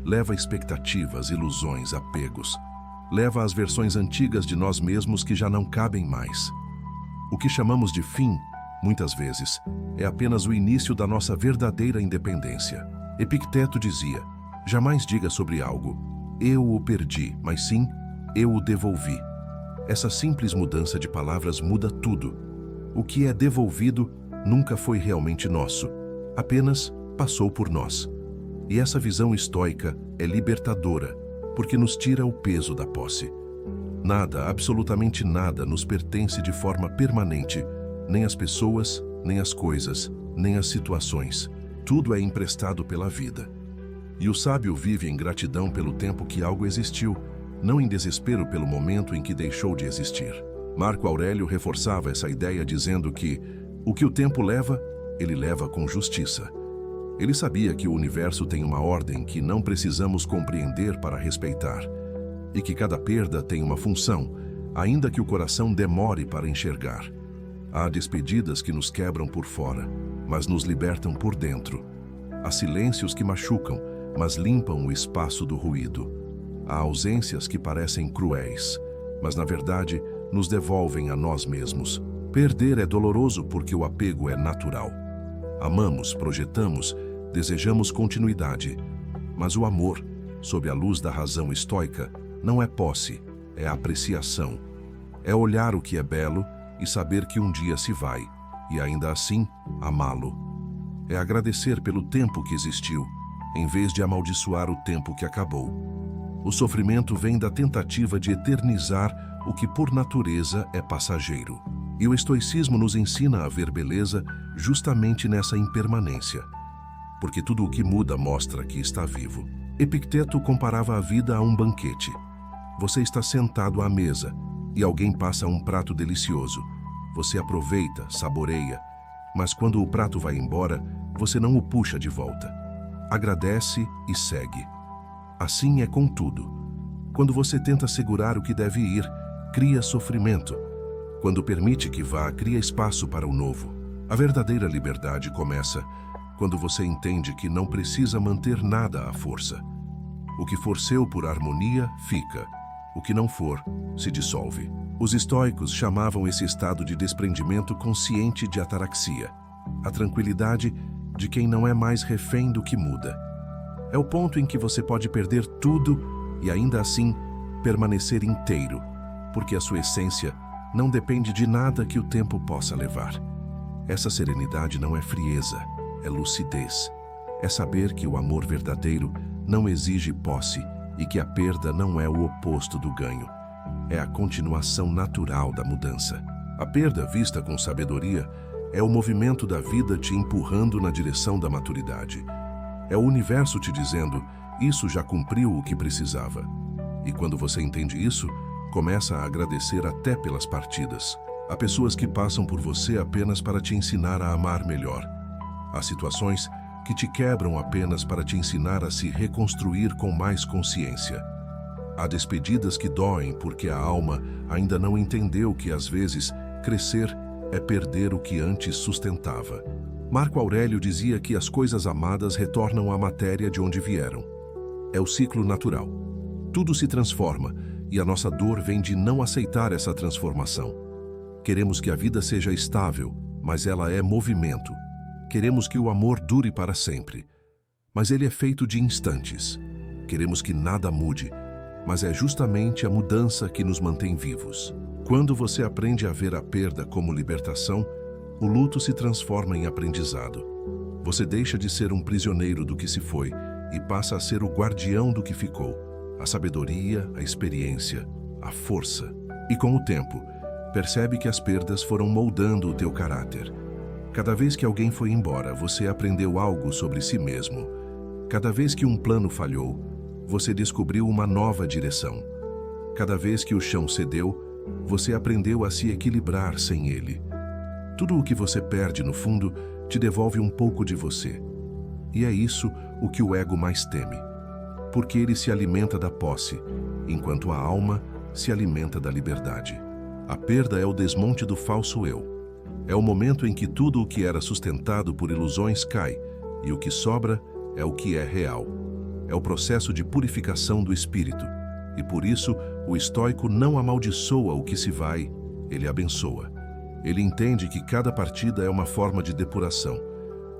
Leva expectativas, ilusões, apegos. Leva as versões antigas de nós mesmos que já não cabem mais. O que chamamos de fim, muitas vezes, é apenas o início da nossa verdadeira independência. Epicteto dizia: jamais diga sobre algo, eu o perdi, mas sim, eu o devolvi. Essa simples mudança de palavras muda tudo. O que é devolvido nunca foi realmente nosso, apenas passou por nós. E essa visão estoica é libertadora, porque nos tira o peso da posse. Nada, absolutamente nada, nos pertence de forma permanente, nem as pessoas, nem as coisas, nem as situações. Tudo é emprestado pela vida. E o sábio vive em gratidão pelo tempo que algo existiu, não em desespero pelo momento em que deixou de existir. Marco Aurélio reforçava essa ideia dizendo que o que o tempo leva, ele leva com justiça. Ele sabia que o universo tem uma ordem que não precisamos compreender para respeitar, e que cada perda tem uma função, ainda que o coração demore para enxergar. Há despedidas que nos quebram por fora, mas nos libertam por dentro. Há silêncios que machucam, mas limpam o espaço do ruído. Há ausências que parecem cruéis, mas na verdade nos devolvem a nós mesmos. Perder é doloroso porque o apego é natural. Amamos, projetamos, desejamos continuidade, mas o amor sob a luz da razão estoica, não é posse, é apreciação. É olhar o que é belo e saber que um dia se vai, e ainda assim, amá-lo. É agradecer pelo tempo que existiu, em vez de amaldiçoar o tempo que acabou. O sofrimento vem da tentativa de eternizar o que por natureza é passageiro. E o estoicismo nos ensina a ver beleza justamente nessa impermanência, porque tudo o que muda mostra que está vivo. Epicteto comparava a vida a um banquete. Você está sentado à mesa e alguém passa um prato delicioso. Você aproveita, saboreia, mas quando o prato vai embora, você não o puxa de volta. Agradece e segue. Assim é com tudo. Quando você tenta segurar o que deve ir, cria sofrimento. Quando permite que vá, cria espaço para o novo. A verdadeira liberdade começa quando você entende que não precisa manter nada à força. O que for seu por harmonia, fica. O que não for, se dissolve. Os estoicos chamavam esse estado de desprendimento consciente de ataraxia, a tranquilidade de quem não é mais refém do que muda. É o ponto em que você pode perder tudo e ainda assim permanecer inteiro, porque a sua essência não depende de nada que o tempo possa levar. Essa serenidade não é frieza, é lucidez. É saber que o amor verdadeiro não exige posse e que a perda não é o oposto do ganho. É a continuação natural da mudança. A perda vista com sabedoria é o movimento da vida te empurrando na direção da maturidade. É o universo te dizendo, isso já cumpriu o que precisava. E quando você entende isso, começa a agradecer até pelas partidas. Há pessoas que passam por você apenas para te ensinar a amar melhor. Há situações que te quebram apenas para te ensinar a se reconstruir com mais consciência. Há despedidas que doem porque a alma ainda não entendeu que, às vezes, crescer é perder o que antes sustentava. Marco Aurélio dizia que as coisas amadas retornam à matéria de onde vieram. É o ciclo natural. Tudo se transforma e a nossa dor vem de não aceitar essa transformação. Queremos que a vida seja estável, mas ela é movimento. Queremos que o amor dure para sempre, mas ele é feito de instantes. Queremos que nada mude, mas é justamente a mudança que nos mantém vivos. Quando você aprende a ver a perda como libertação, o luto se transforma em aprendizado. Você deixa de ser um prisioneiro do que se foi e passa a ser o guardião do que ficou. A sabedoria, a experiência, a força. E com o tempo, percebe que as perdas foram moldando o teu caráter. Cada vez que alguém foi embora, você aprendeu algo sobre si mesmo. Cada vez que um plano falhou, você descobriu uma nova direção. Cada vez que o chão cedeu, você aprendeu a se equilibrar sem ele. Tudo o que você perde, no fundo, te devolve um pouco de você. E é isso o que o ego mais teme. Porque ele se alimenta da posse, enquanto a alma se alimenta da liberdade. A perda é o desmonte do falso eu. É o momento em que tudo o que era sustentado por ilusões cai, e o que sobra é o que é real. É o processo de purificação do espírito, e por isso o estoico não amaldiçoa o que se vai, ele abençoa. Ele entende que cada partida é uma forma de depuração,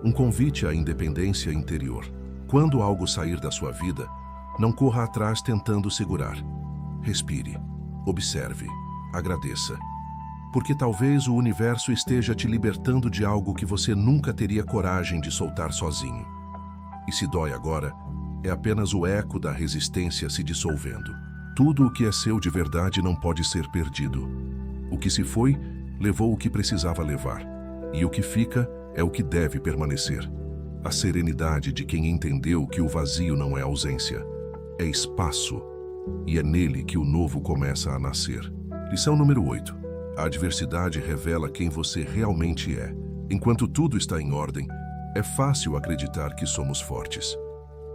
um convite à independência interior. Quando algo sair da sua vida, não corra atrás tentando segurar. Respire, observe, agradeça. Porque talvez o universo esteja te libertando de algo que você nunca teria coragem de soltar sozinho. E se dói agora, é apenas o eco da resistência se dissolvendo. Tudo o que é seu de verdade não pode ser perdido. O que se foi, levou o que precisava levar. E o que fica é o que deve permanecer. A serenidade de quem entendeu que o vazio não é ausência, é espaço. E é nele que o novo começa a nascer. Lição número 8. A adversidade revela quem você realmente é. Enquanto tudo está em ordem, é fácil acreditar que somos fortes.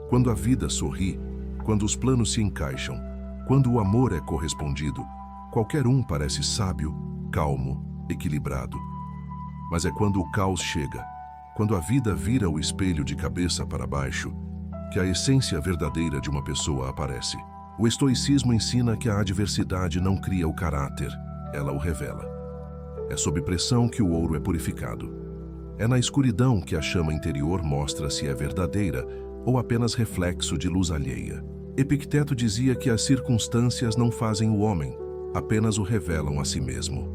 Quando a vida sorri, quando os planos se encaixam, quando o amor é correspondido, qualquer um parece sábio, calmo, equilibrado. Mas é quando o caos chega, quando a vida vira o espelho de cabeça para baixo, que a essência verdadeira de uma pessoa aparece. O estoicismo ensina que a adversidade não cria o caráter, ela o revela. É sob pressão que o ouro é purificado. É na escuridão que a chama interior mostra se é verdadeira ou apenas reflexo de luz alheia. Epicteto dizia que as circunstâncias não fazem o homem, apenas o revelam a si mesmo.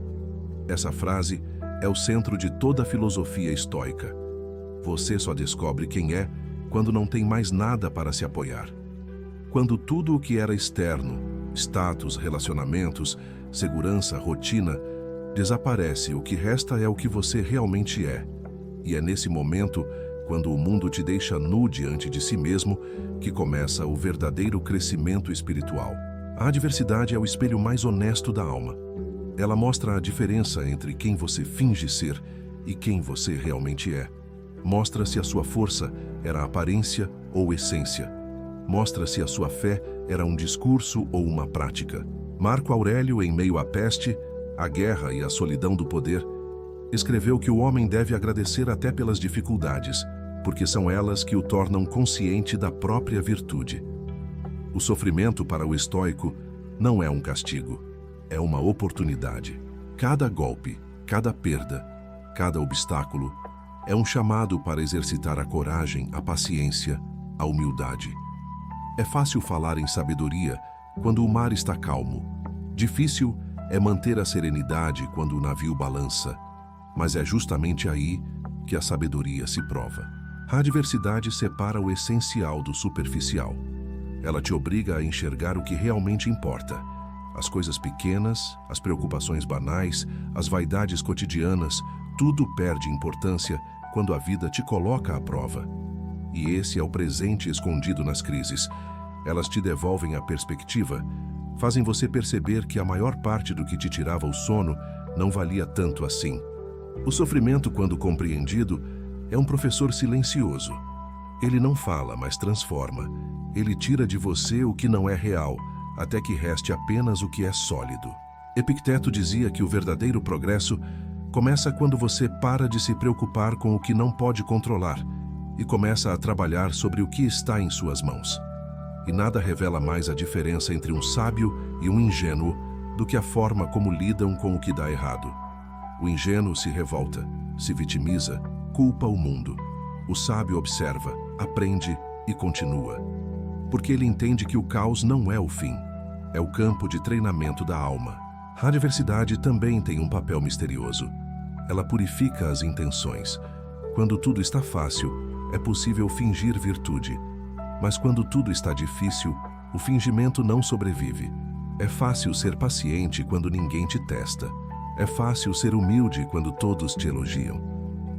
Essa frase é o centro de toda a filosofia estoica. Você só descobre quem é quando não tem mais nada para se apoiar. Quando tudo o que era externo, status, relacionamentos, segurança, rotina, desaparece, o que resta é o que você realmente é. E é nesse momento, quando o mundo te deixa nu diante de si mesmo, que começa o verdadeiro crescimento espiritual. A adversidade é o espelho mais honesto da alma. Ela mostra a diferença entre quem você finge ser e quem você realmente é. Mostra se a sua força era aparência ou essência. Mostra se a sua fé era um discurso ou uma prática. Marco Aurélio, em meio à peste, à guerra e à solidão do poder, escreveu que o homem deve agradecer até pelas dificuldades, porque são elas que o tornam consciente da própria virtude. O sofrimento para o estoico não é um castigo, é uma oportunidade. Cada golpe, cada perda, cada obstáculo é um chamado para exercitar a coragem, a paciência, a humildade. É fácil falar em sabedoria quando o mar está calmo. Difícil é manter a serenidade quando o navio balança. Mas é justamente aí que a sabedoria se prova. A adversidade separa o essencial do superficial. Ela te obriga a enxergar o que realmente importa. As coisas pequenas, as preocupações banais, as vaidades cotidianas, tudo perde importância quando a vida te coloca à prova. E esse é o presente escondido nas crises. Elas te devolvem a perspectiva, fazem você perceber que a maior parte do que te tirava o sono não valia tanto assim. O sofrimento, quando compreendido, é um professor silencioso. Ele não fala, mas transforma. Ele tira de você o que não é real, até que reste apenas o que é sólido. Epicteto dizia que o verdadeiro progresso começa quando você para de se preocupar com o que não pode controlar e começa a trabalhar sobre o que está em suas mãos. E nada revela mais a diferença entre um sábio e um ingênuo do que a forma como lidam com o que dá errado. O ingênuo se revolta, se vitimiza, culpa o mundo. O sábio observa, aprende e continua. Porque ele entende que o caos não é o fim, é o campo de treinamento da alma. A adversidade também tem um papel misterioso. Ela purifica as intenções. Quando tudo está fácil, é possível fingir virtude. Mas quando tudo está difícil, o fingimento não sobrevive. É fácil ser paciente quando ninguém te testa. É fácil ser humilde quando todos te elogiam.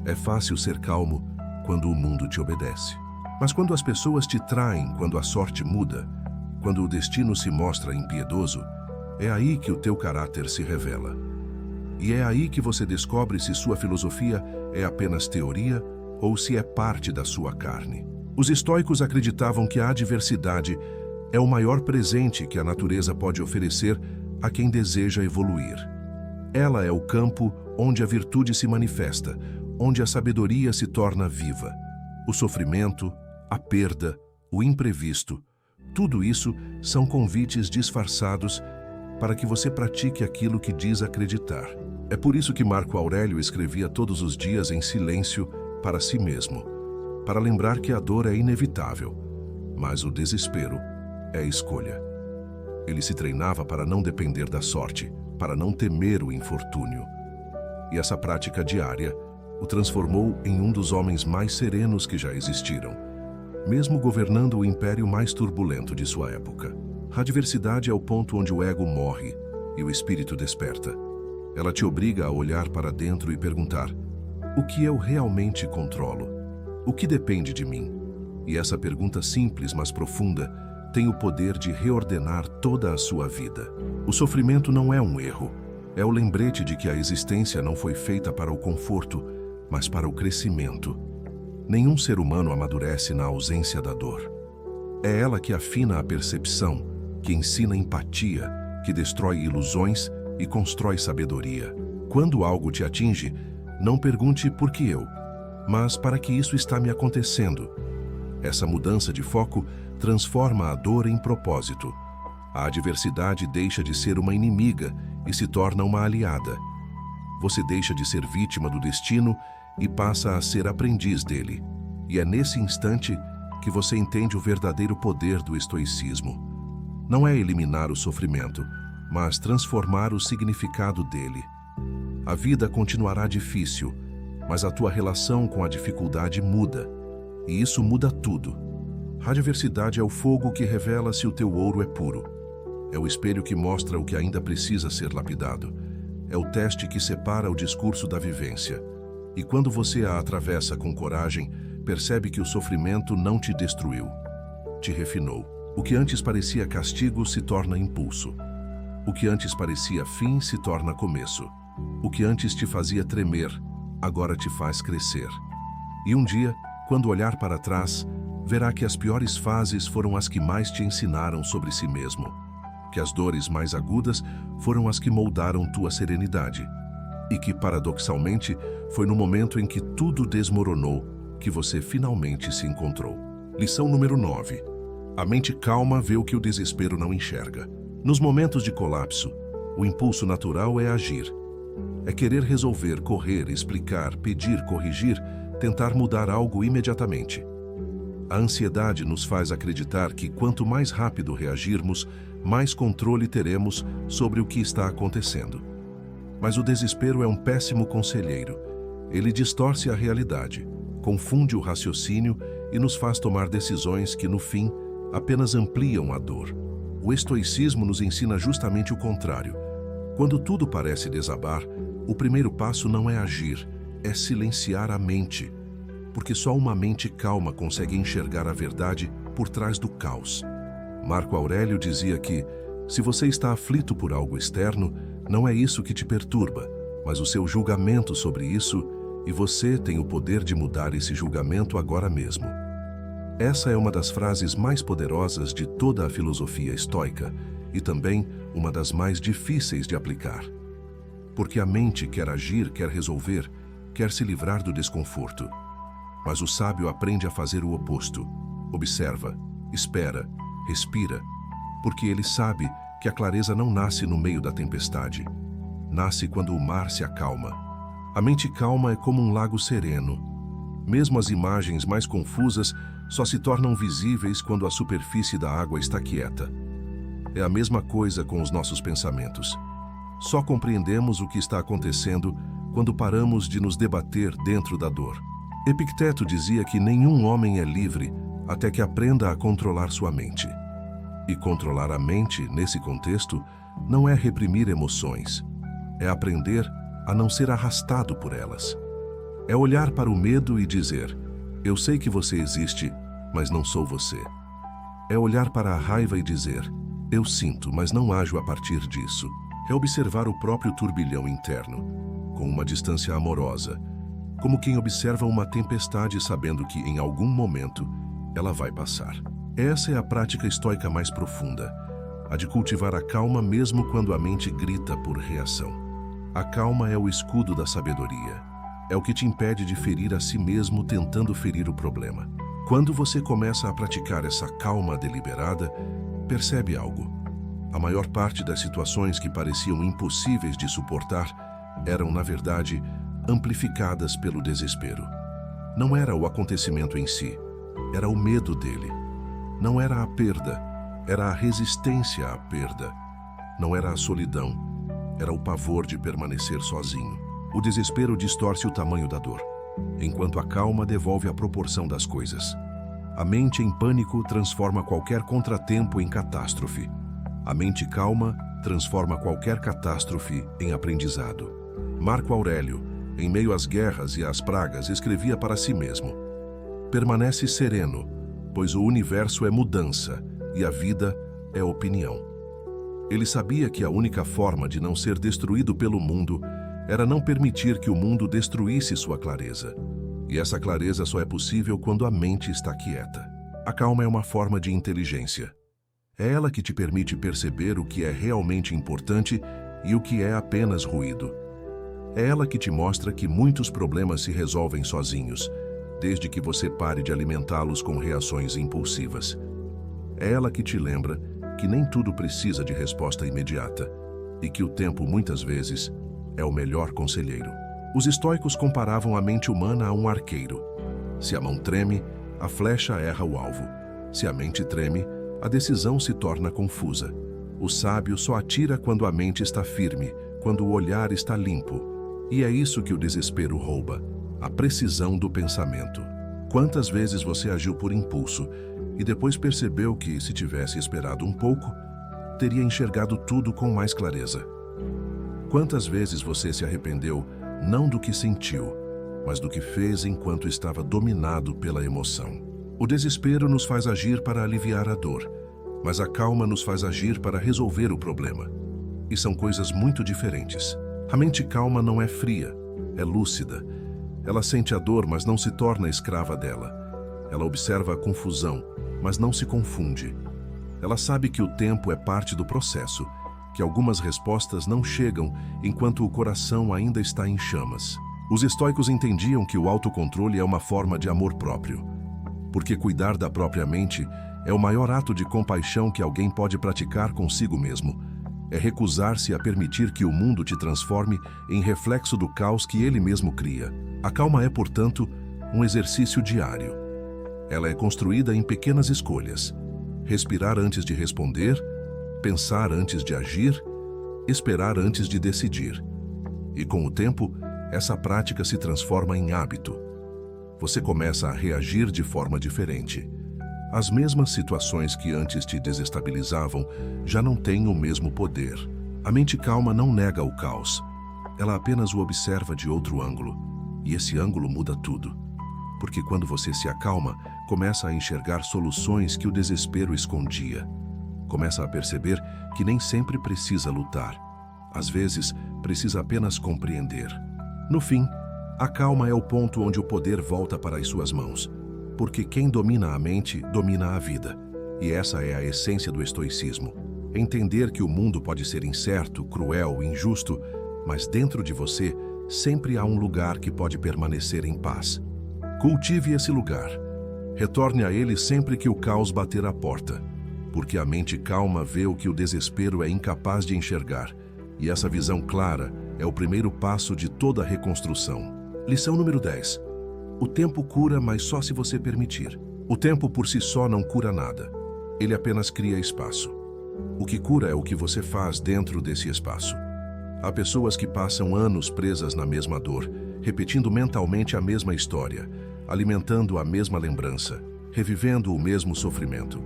É fácil ser calmo quando o mundo te obedece. Mas quando as pessoas te traem, quando a sorte muda, quando o destino se mostra impiedoso, é aí que o teu caráter se revela. E é aí que você descobre se sua filosofia é apenas teoria ou se é parte da sua carne. Os estoicos acreditavam que a adversidade é o maior presente que a natureza pode oferecer a quem deseja evoluir. Ela é o campo onde a virtude se manifesta, onde a sabedoria se torna viva. O sofrimento, a perda, o imprevisto, tudo isso são convites disfarçados para que você pratique aquilo que diz acreditar. É por isso que Marco Aurélio escrevia todos os dias em silêncio para si mesmo, para lembrar que a dor é inevitável, mas o desespero é escolha. Ele se treinava para não depender da sorte, para não temer o infortúnio. E essa prática diária o transformou em um dos homens mais serenos que já existiram, mesmo governando o império mais turbulento de sua época. A adversidade é o ponto onde o ego morre e o espírito desperta. Ela te obriga a olhar para dentro e perguntar: o que eu realmente controlo? O que depende de mim? E essa pergunta simples, mas profunda, tem o poder de reordenar toda a sua vida. O sofrimento não é um erro. É o lembrete de que a existência não foi feita para o conforto, mas para o crescimento. Nenhum ser humano amadurece na ausência da dor. É ela que afina a percepção, que ensina empatia, que destrói ilusões e constrói sabedoria. Quando algo te atinge, não pergunte por que eu, mas para que isso está me acontecendo. Essa mudança de foco transforma a dor em propósito. A adversidade deixa de ser uma inimiga e se torna uma aliada. Você deixa de ser vítima do destino e passa a ser aprendiz dele. E é nesse instante que você entende o verdadeiro poder do estoicismo. Não é eliminar o sofrimento, mas transformar o significado dele. A vida continuará difícil, mas a tua relação com a dificuldade muda, e isso muda tudo. A adversidade é o fogo que revela se o teu ouro é puro. É o espelho que mostra o que ainda precisa ser lapidado. É o teste que separa o discurso da vivência. E quando você a atravessa com coragem, percebe que o sofrimento não te destruiu, te refinou. O que antes parecia castigo se torna impulso. O que antes parecia fim se torna começo. O que antes te fazia tremer, agora te faz crescer. E um dia, quando olhar para trás, verá que as piores fases foram as que mais te ensinaram sobre si mesmo. Que as dores mais agudas foram as que moldaram tua serenidade. E que, paradoxalmente, foi no momento em que tudo desmoronou que você finalmente se encontrou. Lição número 9. A mente calma vê o que o desespero não enxerga. Nos momentos de colapso, o impulso natural é agir. É querer resolver, correr, explicar, pedir, corrigir, tentar mudar algo imediatamente. A ansiedade nos faz acreditar que quanto mais rápido reagirmos, mais controle teremos sobre o que está acontecendo. Mas o desespero é um péssimo conselheiro. Ele distorce a realidade, confunde o raciocínio e nos faz tomar decisões que, no fim, apenas ampliam a dor. O estoicismo nos ensina justamente o contrário. Quando tudo parece desabar, o primeiro passo não é agir, é silenciar a mente, porque só uma mente calma consegue enxergar a verdade por trás do caos. Marco Aurélio dizia que, se você está aflito por algo externo, não é isso que te perturba, mas o seu julgamento sobre isso, e você tem o poder de mudar esse julgamento agora mesmo. Essa é uma das frases mais poderosas de toda a filosofia estoica e também uma das mais difíceis de aplicar. Porque a mente quer agir, quer resolver, quer se livrar do desconforto. Mas o sábio aprende a fazer o oposto. Observa, espera, respira, porque ele sabe que a clareza não nasce no meio da tempestade. Nasce quando o mar se acalma. A mente calma é como um lago sereno. Mesmo as imagens mais confusas só se tornam visíveis quando a superfície da água está quieta. É a mesma coisa com os nossos pensamentos. Só compreendemos o que está acontecendo quando paramos de nos debater dentro da dor. Epicteto dizia que nenhum homem é livre até que aprenda a controlar sua mente. E controlar a mente, nesse contexto, não é reprimir emoções. É aprender a não ser arrastado por elas. É olhar para o medo e dizer: eu sei que você existe, mas não sou você. É olhar para a raiva e dizer: eu sinto, mas não ajo a partir disso. É observar o próprio turbilhão interno, com uma distância amorosa, como quem observa uma tempestade sabendo que, em algum momento, ela vai passar. Essa é a prática estoica mais profunda, a de cultivar a calma mesmo quando a mente grita por reação. A calma é o escudo da sabedoria. É o que te impede de ferir a si mesmo tentando ferir o problema. Quando você começa a praticar essa calma deliberada, percebe algo. A maior parte das situações que pareciam impossíveis de suportar eram, na verdade, amplificadas pelo desespero. Não era o acontecimento em si, era o medo dele. Não era a perda, era a resistência à perda. Não era a solidão, era o pavor de permanecer sozinho. O desespero distorce o tamanho da dor, enquanto a calma devolve a proporção das coisas. A mente em pânico transforma qualquer contratempo em catástrofe. A mente calma transforma qualquer catástrofe em aprendizado. Marco Aurélio, em meio às guerras e às pragas, escrevia para si mesmo: permanece sereno, pois o universo é mudança e a vida é opinião. Ele sabia que a única forma de não ser destruído pelo mundo era não permitir que o mundo destruísse sua clareza. E essa clareza só é possível quando a mente está quieta. A calma é uma forma de inteligência. É ela que te permite perceber o que é realmente importante e o que é apenas ruído. É ela que te mostra que muitos problemas se resolvem sozinhos, desde que você pare de alimentá-los com reações impulsivas. É ela que te lembra que nem tudo precisa de resposta imediata e que o tempo, muitas vezes, é o melhor conselheiro. Os estoicos comparavam a mente humana a um arqueiro. Se a mão treme, a flecha erra o alvo. Se a mente treme, a decisão se torna confusa. O sábio só atira quando a mente está firme, quando o olhar está limpo. E é isso que o desespero rouba, a precisão do pensamento. Quantas vezes você agiu por impulso e depois percebeu que, se tivesse esperado um pouco, teria enxergado tudo com mais clareza? Quantas vezes você se arrependeu não do que sentiu, mas do que fez enquanto estava dominado pela emoção? O desespero nos faz agir para aliviar a dor, mas a calma nos faz agir para resolver o problema. E são coisas muito diferentes. A mente calma não é fria, é lúcida. Ela sente a dor, mas não se torna escrava dela. Ela observa a confusão, mas não se confunde. Ela sabe que o tempo é parte do processo, que algumas respostas não chegam enquanto o coração ainda está em chamas. Os estoicos entendiam que o autocontrole é uma forma de amor próprio, porque cuidar da própria mente é o maior ato de compaixão que alguém pode praticar consigo mesmo. É recusar-se a permitir que o mundo te transforme em reflexo do caos que ele mesmo cria. A calma é, portanto, um exercício diário. Ela é construída em pequenas escolhas. Respirar antes de responder, pensar antes de agir, esperar antes de decidir. E com o tempo, essa prática se transforma em hábito. Você começa a reagir de forma diferente. As mesmas situações que antes te desestabilizavam já não têm o mesmo poder. A mente calma não nega o caos. Ela apenas o observa de outro ângulo. E esse ângulo muda tudo. Porque quando você se acalma, começa a enxergar soluções que o desespero escondia. Começa a perceber que nem sempre precisa lutar. Às vezes, precisa apenas compreender. No fim, a calma é o ponto onde o poder volta para as suas mãos. Porque quem domina a mente, domina a vida. E essa é a essência do estoicismo. Entender que o mundo pode ser incerto, cruel, injusto, mas dentro de você sempre há um lugar que pode permanecer em paz. Cultive esse lugar. Retorne a ele sempre que o caos bater à porta. Porque a mente calma vê o que o desespero é incapaz de enxergar. E essa visão clara é o primeiro passo de toda a reconstrução. Lição número 10. O tempo cura, mas só se você permitir. O tempo por si só não cura nada. Ele apenas cria espaço. O que cura é o que você faz dentro desse espaço. Há pessoas que passam anos presas na mesma dor, repetindo mentalmente a mesma história, alimentando a mesma lembrança, revivendo o mesmo sofrimento.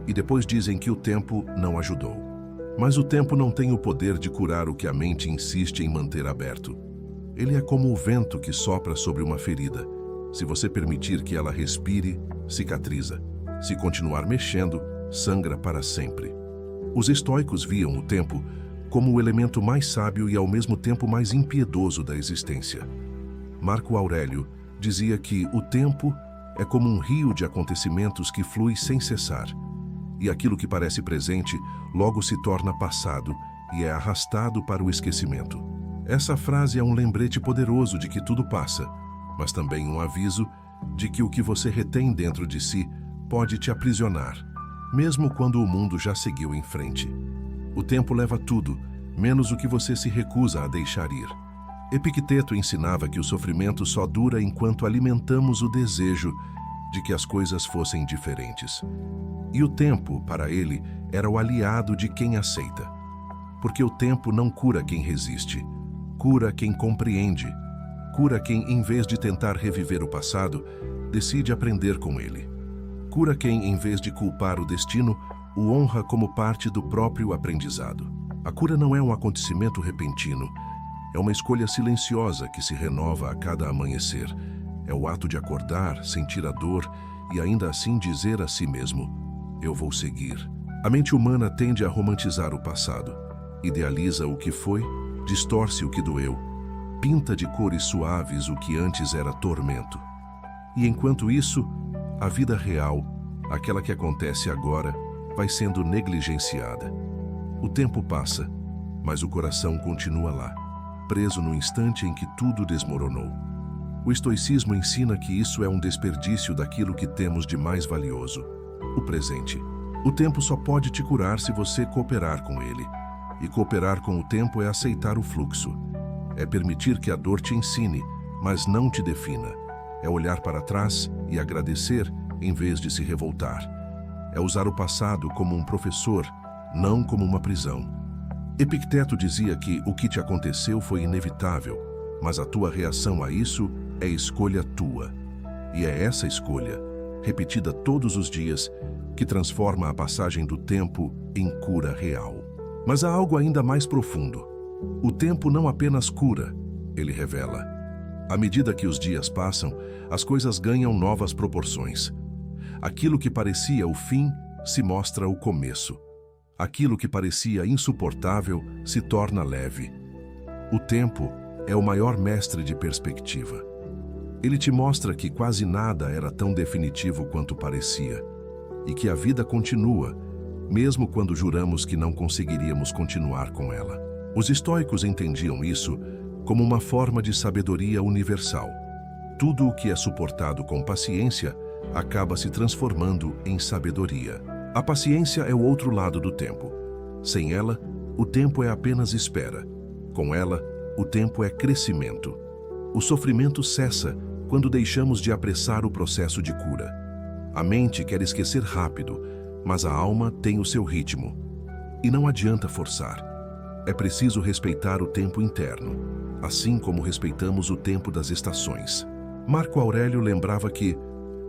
E depois dizem que o tempo não ajudou. Mas o tempo não tem o poder de curar o que a mente insiste em manter aberto. Ele é como o vento que sopra sobre uma ferida. Se você permitir que ela respire, cicatriza. Se continuar mexendo, sangra para sempre. Os estoicos viam o tempo como o elemento mais sábio e ao mesmo tempo mais impiedoso da existência. Marco Aurélio dizia que o tempo é como um rio de acontecimentos que flui sem cessar. E aquilo que parece presente logo se torna passado e é arrastado para o esquecimento. Essa frase é um lembrete poderoso de que tudo passa, mas também um aviso de que o que você retém dentro de si pode te aprisionar, mesmo quando o mundo já seguiu em frente. O tempo leva tudo, menos o que você se recusa a deixar ir. Epicteto ensinava que o sofrimento só dura enquanto alimentamos o desejo de que as coisas fossem diferentes. E o tempo, para ele, era o aliado de quem aceita. Porque o tempo não cura quem resiste, cura quem compreende. Cura quem, em vez de tentar reviver o passado, decide aprender com ele. Cura quem, em vez de culpar o destino, o honra como parte do próprio aprendizado. A cura não é um acontecimento repentino. É uma escolha silenciosa que se renova a cada amanhecer. É o ato de acordar, sentir a dor e ainda assim dizer a si mesmo: eu vou seguir. A mente humana tende a romantizar o passado. Idealiza o que foi, distorce o que doeu. Pinta de cores suaves o que antes era tormento. E enquanto isso, a vida real, aquela que acontece agora, vai sendo negligenciada. O tempo passa, mas o coração continua lá, preso no instante em que tudo desmoronou. O estoicismo ensina que isso é um desperdício daquilo que temos de mais valioso, o presente. O tempo só pode te curar se você cooperar com ele. E cooperar com o tempo é aceitar o fluxo. É permitir que a dor te ensine, mas não te defina. É olhar para trás e agradecer em vez de se revoltar. É usar o passado como um professor, não como uma prisão. Epicteto dizia que o que te aconteceu foi inevitável, mas a tua reação a isso é escolha tua. E é essa escolha, repetida todos os dias, que transforma a passagem do tempo em cura real. Mas há algo ainda mais profundo. O tempo não apenas cura, ele revela. À medida que os dias passam, as coisas ganham novas proporções. Aquilo que parecia o fim se mostra o começo. Aquilo que parecia insuportável se torna leve. O tempo é o maior mestre de perspectiva. Ele te mostra que quase nada era tão definitivo quanto parecia, e que a vida continua, mesmo quando juramos que não conseguiríamos continuar com ela. Os estoicos entendiam isso como uma forma de sabedoria universal. Tudo o que é suportado com paciência acaba se transformando em sabedoria. A paciência é o outro lado do tempo. Sem ela, o tempo é apenas espera. Com ela, o tempo é crescimento. O sofrimento cessa quando deixamos de apressar o processo de cura. A mente quer esquecer rápido, mas a alma tem o seu ritmo. E não adianta forçar. É preciso respeitar o tempo interno, assim como respeitamos o tempo das estações. Marco Aurélio lembrava que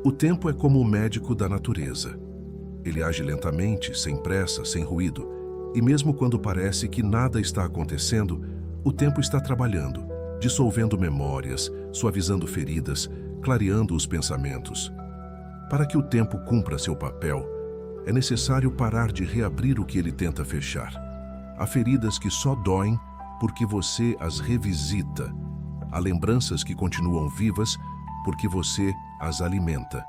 o tempo é como o médico da natureza. Ele age lentamente, sem pressa, sem ruído, e mesmo quando parece que nada está acontecendo, o tempo está trabalhando, dissolvendo memórias, suavizando feridas, clareando os pensamentos. Para que o tempo cumpra seu papel, é necessário parar de reabrir o que ele tenta fechar. Há feridas que só doem porque você as revisita. Há lembranças que continuam vivas porque você as alimenta.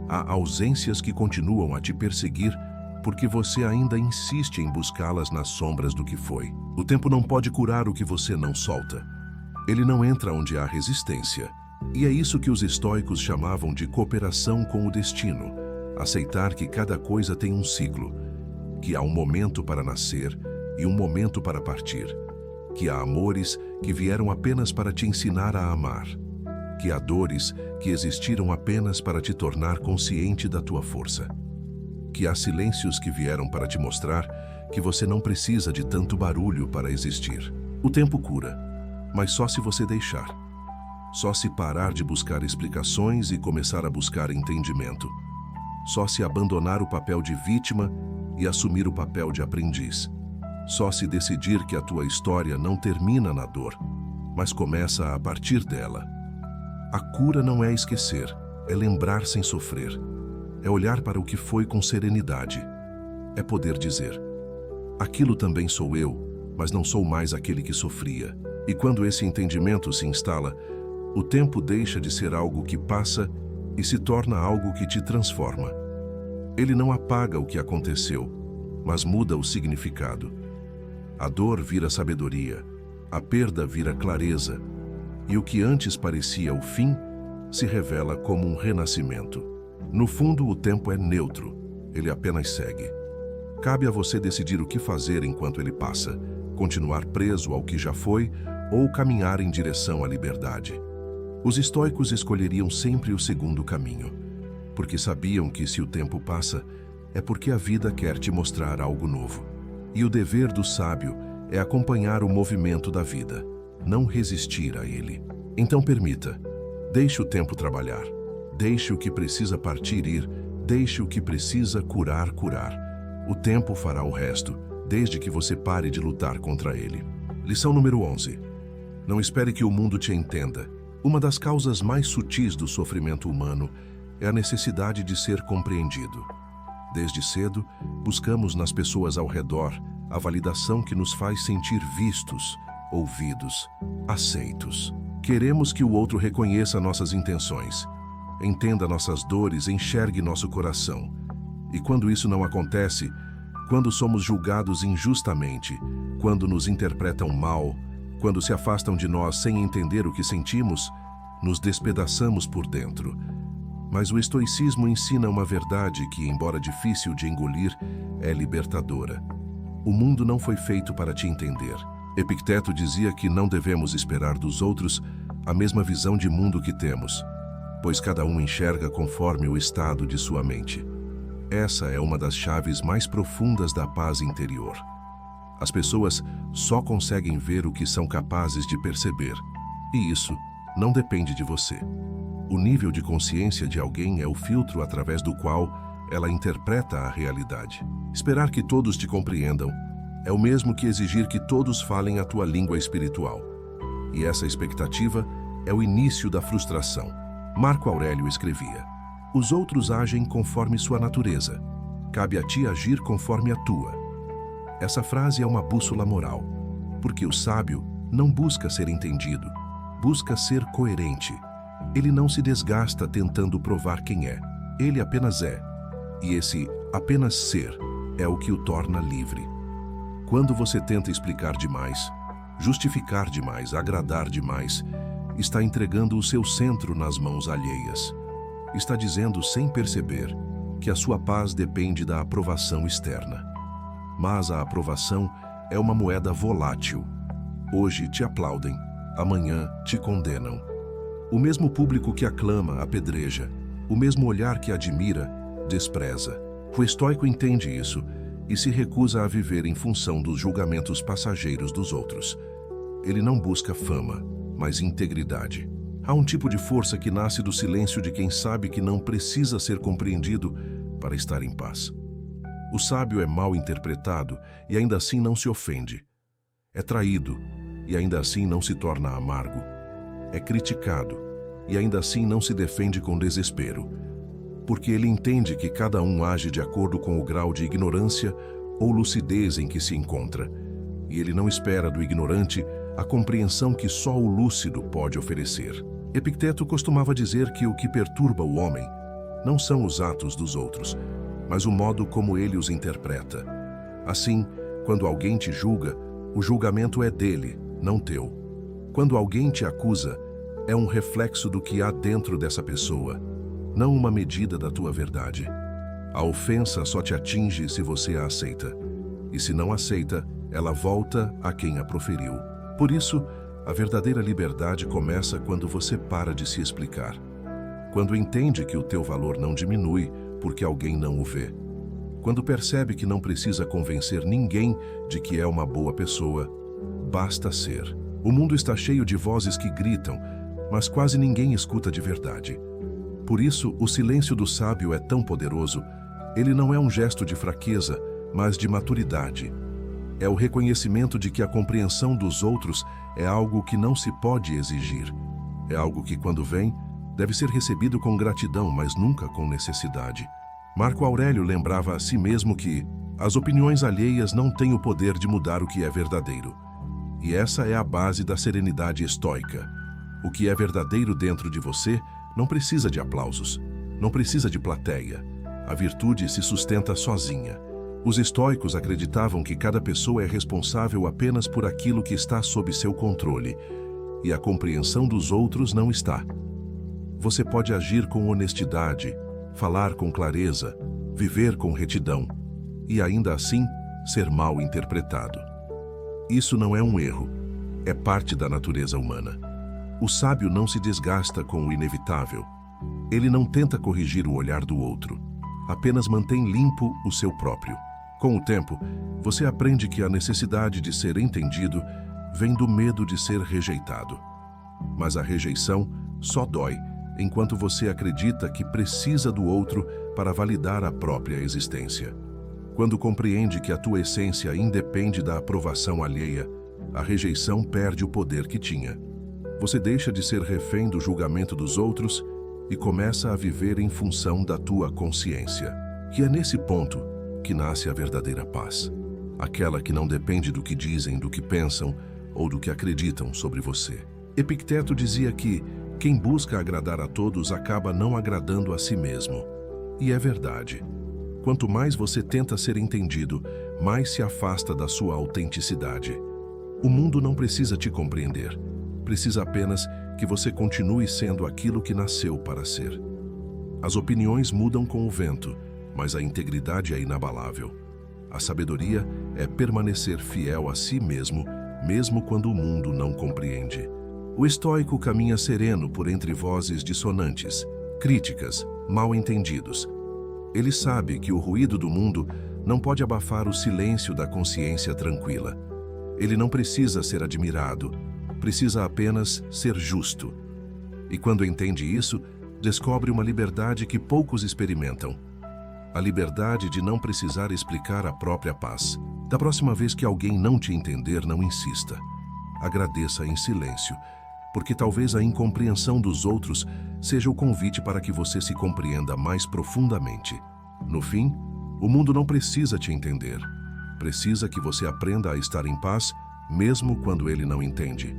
Há ausências que continuam a te perseguir porque você ainda insiste em buscá-las nas sombras do que foi. O tempo não pode curar o que você não solta. Ele não entra onde há resistência. E é isso que os estoicos chamavam de cooperação com o destino. Aceitar que cada coisa tem um ciclo, que há um momento para nascer e um momento para partir, que há amores que vieram apenas para te ensinar a amar, que há dores que existiram apenas para te tornar consciente da tua força, que há silêncios que vieram para te mostrar que você não precisa de tanto barulho para existir. O tempo cura, mas só se você deixar. Só se parar de buscar explicações e começar a buscar entendimento. Só se abandonar o papel de vítima e assumir o papel de aprendiz. Só se decidir que a tua história não termina na dor, mas começa a partir dela. A cura não é esquecer, é lembrar sem sofrer. É olhar para o que foi com serenidade. É poder dizer: aquilo também sou eu, mas não sou mais aquele que sofria. E quando esse entendimento se instala, o tempo deixa de ser algo que passa e se torna algo que te transforma. Ele não apaga o que aconteceu, mas muda o significado. A dor vira sabedoria, a perda vira clareza, e o que antes parecia o fim se revela como um renascimento. No fundo, o tempo é neutro, ele apenas segue. Cabe a você decidir o que fazer enquanto ele passa, continuar preso ao que já foi ou caminhar em direção à liberdade. Os estoicos escolheriam sempre o segundo caminho, porque sabiam que se o tempo passa, é porque a vida quer te mostrar algo novo. E o dever do sábio é acompanhar o movimento da vida, não resistir a ele. Então permita, deixe o tempo trabalhar, deixe o que precisa partir ir, deixe o que precisa curar. O tempo fará o resto, desde que você pare de lutar contra ele. Lição número 11. Não espere que o mundo te entenda. Uma das causas mais sutis do sofrimento humano é a necessidade de ser compreendido. Desde cedo, buscamos nas pessoas ao redor a validação que nos faz sentir vistos, ouvidos, aceitos. Queremos que o outro reconheça nossas intenções, entenda nossas dores, enxergue nosso coração. E quando isso não acontece, quando somos julgados injustamente, quando nos interpretam mal, quando se afastam de nós sem entender o que sentimos, nos despedaçamos por dentro. Mas o estoicismo ensina uma verdade que, embora difícil de engolir, é libertadora. O mundo não foi feito para te entender. Epicteto dizia que não devemos esperar dos outros a mesma visão de mundo que temos. pois cada um enxerga conforme o estado de sua mente. Essa é uma das chaves mais profundas da paz interior. As pessoas só conseguem ver o que são capazes de perceber, e isso não depende de você. O nível de consciência de alguém é o filtro através do qual ela interpreta a realidade. Esperar que todos te compreendam é o mesmo que exigir que todos falem a tua língua espiritual. E essa expectativa é o início da frustração. Marco Aurélio escrevia: os outros agem conforme sua natureza. Cabe a ti agir conforme a tua. Essa frase é uma bússola moral, porque o sábio não busca ser entendido, busca ser coerente. Ele não se desgasta tentando provar quem é. Ele apenas é. E esse apenas ser é o que o torna livre. Quando você tenta explicar demais, justificar demais, agradar demais, está entregando o seu centro nas mãos alheias. Está dizendo sem perceber que a sua paz depende da aprovação externa. Mas a aprovação é uma moeda volátil. Hoje te aplaudem, amanhã te condenam. O mesmo público que aclama, apedreja. O mesmo olhar que admira, despreza. O estoico entende isso e se recusa a viver em função dos julgamentos passageiros dos outros. Ele não busca fama, mas integridade. Há um tipo de força que nasce do silêncio de quem sabe que não precisa ser compreendido para estar em paz. O sábio é mal interpretado e ainda assim não se ofende. É traído e ainda assim não se torna amargo. É criticado e ainda assim não se defende com desespero, porque ele entende que cada um age de acordo com o grau de ignorância ou lucidez em que se encontra, e ele não espera do ignorante a compreensão que só o lúcido pode oferecer. Epicteto costumava dizer que o que perturba o homem não são os atos dos outros, mas o modo como ele os interpreta. Assim, quando alguém te julga, o julgamento é dele, não teu. Quando alguém te acusa, é um reflexo do que há dentro dessa pessoa, não uma medida da tua verdade. A ofensa só te atinge se você a aceita, e se não aceita, ela volta a quem a proferiu. Por isso, a verdadeira liberdade começa quando você para de se explicar. Quando entende que o teu valor não diminui porque alguém não o vê. Quando percebe que não precisa convencer ninguém de que é uma boa pessoa, basta ser. O mundo está cheio de vozes que gritam, mas quase ninguém escuta de verdade. Por isso, o silêncio do sábio é tão poderoso. Ele não é um gesto de fraqueza, mas de maturidade. É o reconhecimento de que a compreensão dos outros é algo que não se pode exigir. É algo que, quando vem, deve ser recebido com gratidão, mas nunca com necessidade. Marco Aurélio lembrava a si mesmo que as opiniões alheias não têm o poder de mudar o que é verdadeiro. E essa é a base da serenidade estoica. O que é verdadeiro dentro de você não precisa de aplausos, não precisa de plateia. A virtude se sustenta sozinha. Os estoicos acreditavam que cada pessoa é responsável apenas por aquilo que está sob seu controle, e a compreensão dos outros não está. Você pode agir com honestidade, falar com clareza, viver com retidão, e ainda assim ser mal interpretado. Isso não é um erro, é parte da natureza humana. O sábio não se desgasta com o inevitável. Ele não tenta corrigir o olhar do outro, apenas mantém limpo o seu próprio. Com o tempo, você aprende que a necessidade de ser entendido vem do medo de ser rejeitado. Mas a rejeição só dói enquanto você acredita que precisa do outro para validar a própria existência. Quando compreende que a tua essência independe da aprovação alheia, a rejeição perde o poder que tinha. Você deixa de ser refém do julgamento dos outros e começa a viver em função da tua consciência. Que é nesse ponto que nasce a verdadeira paz. Aquela que não depende do que dizem, do que pensam ou do que acreditam sobre você. Epicteto dizia que quem busca agradar a todos acaba não agradando a si mesmo. E é verdade. Quanto mais você tenta ser entendido, mais se afasta da sua autenticidade. O mundo não precisa te compreender. Precisa apenas que você continue sendo aquilo que nasceu para ser. As opiniões mudam com o vento, mas a integridade é inabalável. A sabedoria é permanecer fiel a si mesmo, mesmo quando o mundo não compreende. O estoico caminha sereno por entre vozes dissonantes, críticas, mal-entendidos. Ele sabe que o ruído do mundo não pode abafar o silêncio da consciência tranquila. Ele não precisa ser admirado, precisa apenas ser justo. E quando entende isso, descobre uma liberdade que poucos experimentam. A liberdade de não precisar explicar a própria paz. Da próxima vez que alguém não te entender, não insista. Agradeça em silêncio, porque talvez a incompreensão dos outros seja o convite para que você se compreenda mais profundamente. No fim, o mundo não precisa te entender. Precisa que você aprenda a estar em paz, mesmo quando ele não entende.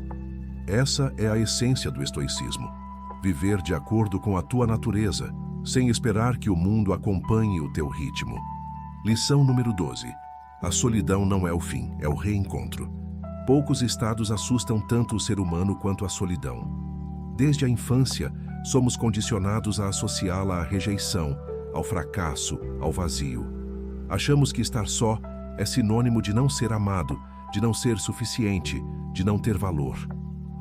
Essa é a essência do estoicismo. Viver de acordo com a tua natureza, sem esperar que o mundo acompanhe o teu ritmo. Lição número 12. A solidão não é o fim, é o reencontro. Poucos estados assustam tanto o ser humano quanto a solidão. Desde a infância, somos condicionados a associá-la à rejeição, ao fracasso, ao vazio. Achamos que estar só é sinônimo de não ser amado, de não ser suficiente, de não ter valor.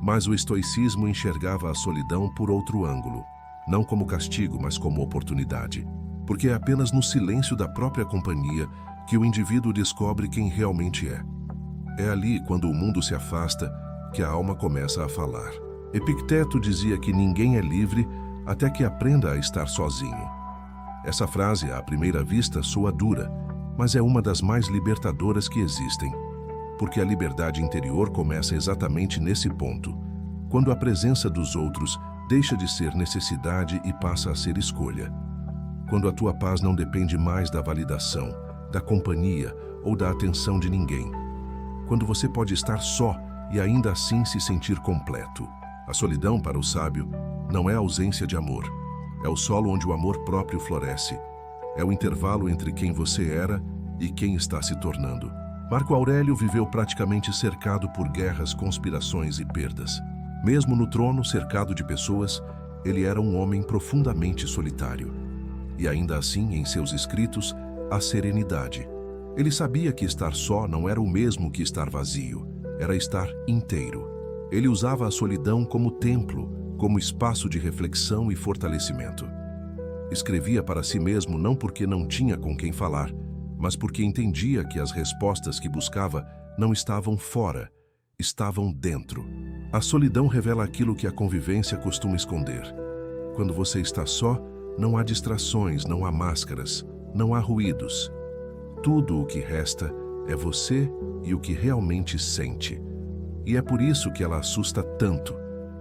Mas o estoicismo enxergava a solidão por outro ângulo, não como castigo, mas como oportunidade. Porque é apenas no silêncio da própria companhia que o indivíduo descobre quem realmente é. É ali, quando o mundo se afasta, que a alma começa a falar. Epicteto dizia que ninguém é livre até que aprenda a estar sozinho. Essa frase, à primeira vista, soa dura, mas é uma das mais libertadoras que existem. Porque a liberdade interior começa exatamente nesse ponto, quando a presença dos outros deixa de ser necessidade e passa a ser escolha. Quando a tua paz não depende mais da validação, da companhia ou da atenção de ninguém. Quando você pode estar só e ainda assim se sentir completo. A solidão, para o sábio, não é a ausência de amor. É o solo onde o amor próprio floresce. É o intervalo entre quem você era e quem está se tornando. Marco Aurélio viveu praticamente cercado por guerras, conspirações e perdas. Mesmo no trono, cercado de pessoas, ele era um homem profundamente solitário. E ainda assim, em seus escritos, há serenidade. Ele sabia que estar só não era o mesmo que estar vazio, era estar inteiro. Ele usava a solidão como templo, como espaço de reflexão e fortalecimento. Escrevia para si mesmo não porque não tinha com quem falar, mas porque entendia que as respostas que buscava não estavam fora, estavam dentro. A solidão revela aquilo que a convivência costuma esconder. Quando você está só, não há distrações, não há máscaras, não há ruídos. Tudo o que resta é você e o que realmente sente. E é por isso que ela assusta tanto,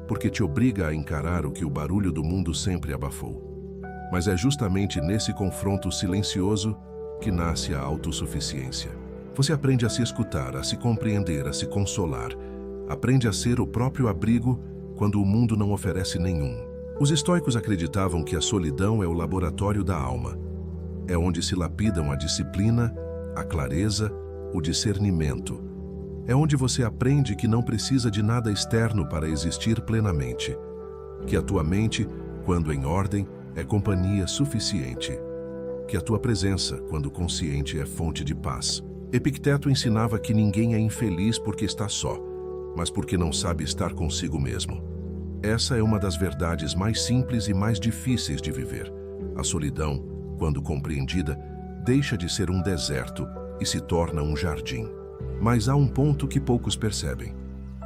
porque te obriga a encarar o que o barulho do mundo sempre abafou. Mas é justamente nesse confronto silencioso que nasce a autossuficiência. Você aprende a se escutar, a se compreender, a se consolar. Aprende a ser o próprio abrigo quando o mundo não oferece nenhum. Os estoicos acreditavam que a solidão é o laboratório da alma. É onde se lapidam a disciplina, a clareza, o discernimento. É onde você aprende que não precisa de nada externo para existir plenamente. Que a tua mente, quando em ordem, é companhia suficiente. Que a tua presença, quando consciente, é fonte de paz. Epicteto ensinava que ninguém é infeliz porque está só, mas porque não sabe estar consigo mesmo. Essa é uma das verdades mais simples e mais difíceis de viver. A solidão, quando compreendida, deixa de ser um deserto e se torna um jardim. Mas há um ponto que poucos percebem.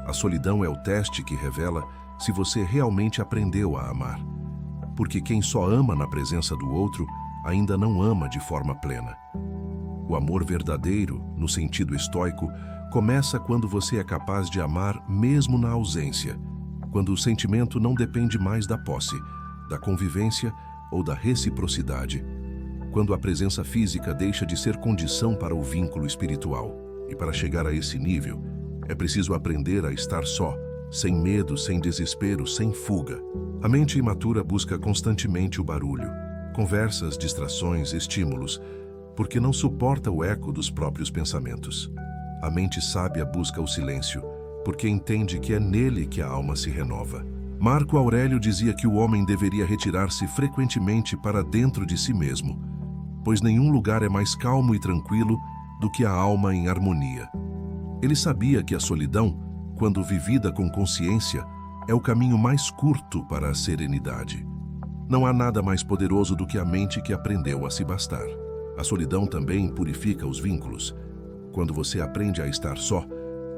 A solidão é o teste que revela se você realmente aprendeu a amar. Porque quem só ama na presença do outro, ainda não ama de forma plena. O amor verdadeiro, no sentido estoico, começa quando você é capaz de amar mesmo na ausência, quando o sentimento não depende mais da posse, da convivência ou da reciprocidade, quando a presença física deixa de ser condição para o vínculo espiritual. E para chegar a esse nível, é preciso aprender a estar só, sem medo, sem desespero, sem fuga. A mente imatura busca constantemente o barulho, conversas, distrações, estímulos, porque não suporta o eco dos próprios pensamentos. A mente sábia busca o silêncio, porque entende que é nele que a alma se renova. Marco Aurélio dizia que o homem deveria retirar-se frequentemente para dentro de si mesmo, pois nenhum lugar é mais calmo e tranquilo do que a alma em harmonia. Ele sabia que a solidão, quando vivida com consciência, É o caminho mais curto para a serenidade. Não há nada mais poderoso do que a mente que aprendeu a se bastar. A solidão também purifica os vínculos. Quando você aprende a estar só,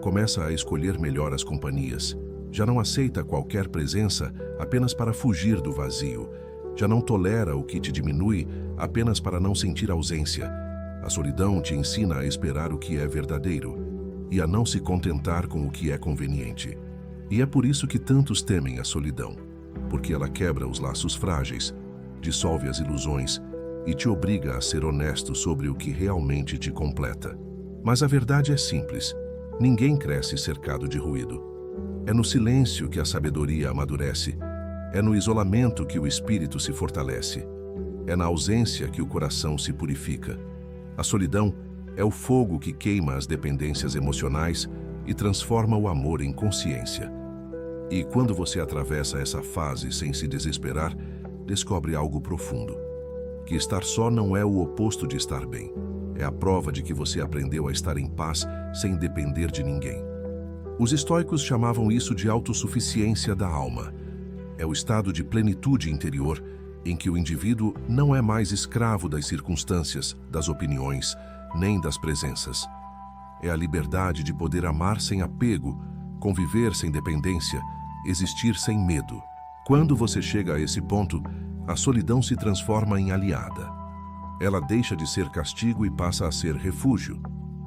começa a escolher melhor as companhias. Já não aceita qualquer presença apenas para fugir do vazio. Já não tolera o que te diminui apenas para não sentir ausência. A solidão te ensina a esperar o que é verdadeiro e a não se contentar com o que é conveniente. E é por isso que tantos temem a solidão, porque ela quebra os laços frágeis, dissolve as ilusões e te obriga a ser honesto sobre o que realmente te completa. Mas a verdade é simples: ninguém cresce cercado de ruído. É no silêncio que a sabedoria amadurece. É no isolamento que o espírito se fortalece. É na ausência que o coração se purifica. A solidão é o fogo que queima as dependências emocionais e transforma o amor em consciência. E quando você atravessa essa fase sem se desesperar, descobre algo profundo: que estar só não é o oposto de estar bem. É a prova de que você aprendeu a estar em paz sem depender de ninguém. Os estoicos chamavam isso de autossuficiência da alma. É o estado de plenitude interior em que o indivíduo não é mais escravo das circunstâncias, das opiniões, nem das presenças. É a liberdade de poder amar sem apego, conviver sem dependência, existir sem medo. Quando você chega a esse ponto, a solidão se transforma em aliada. Ela deixa de ser castigo e passa a ser refúgio.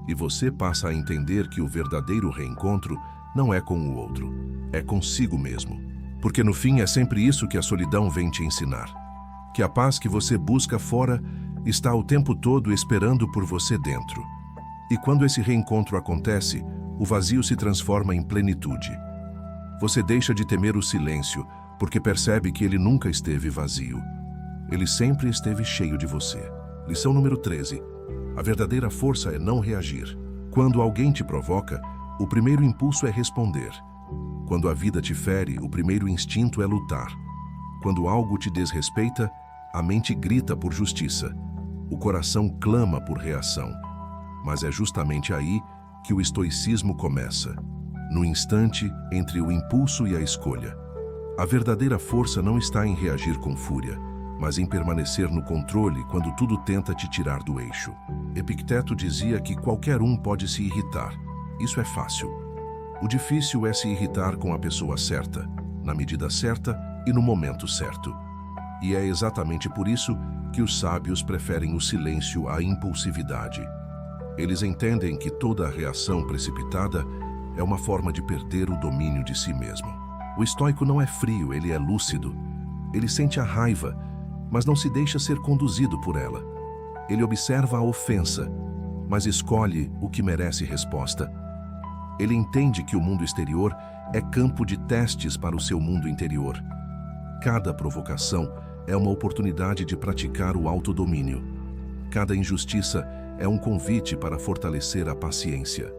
E você passa a entender que o verdadeiro reencontro não é com o outro, é consigo mesmo. Porque no fim é sempre isso que a solidão vem te ensinar: que a paz que você busca fora está o tempo todo esperando por você dentro. E quando esse reencontro acontece, o vazio se transforma em plenitude. Você deixa de temer o silêncio, porque percebe que ele nunca esteve vazio. Ele sempre esteve cheio de você. Lição número 13. A verdadeira força é não reagir. Quando alguém te provoca, o primeiro impulso é responder. Quando a vida te fere, o primeiro instinto é lutar. Quando algo te desrespeita, a mente grita por justiça. O coração clama por reação. Mas é justamente aí que o estoicismo começa, no instante entre o impulso e a escolha. A verdadeira força não está em reagir com fúria, mas em permanecer no controle quando tudo tenta te tirar do eixo. Epicteto dizia que qualquer um pode se irritar. Isso é fácil. O difícil é se irritar com a pessoa certa, na medida certa e no momento certo. E é exatamente por isso que os sábios preferem o silêncio à impulsividade. Eles entendem que toda reação precipitada é uma forma de perder o domínio de si mesmo. O estoico não é frio, ele é lúcido. Ele sente a raiva, mas não se deixa ser conduzido por ela. Ele observa a ofensa, mas escolhe o que merece resposta. Ele entende que o mundo exterior é campo de testes para o seu mundo interior. Cada provocação é uma oportunidade de praticar o autodomínio. Cada injustiça é um convite para fortalecer a paciência.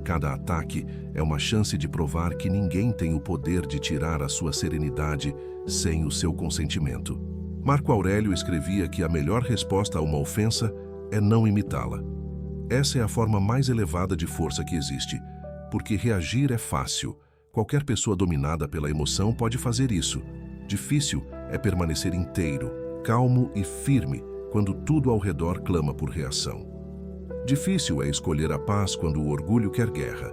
Cada ataque é uma chance de provar que ninguém tem o poder de tirar a sua serenidade sem o seu consentimento. Marco Aurélio escrevia que a melhor resposta a uma ofensa é não imitá-la. Essa é a forma mais elevada de força que existe, porque reagir é fácil. Qualquer pessoa dominada pela emoção pode fazer isso. Difícil é permanecer inteiro, calmo e firme quando tudo ao redor clama por reação. Difícil é escolher a paz quando o orgulho quer guerra.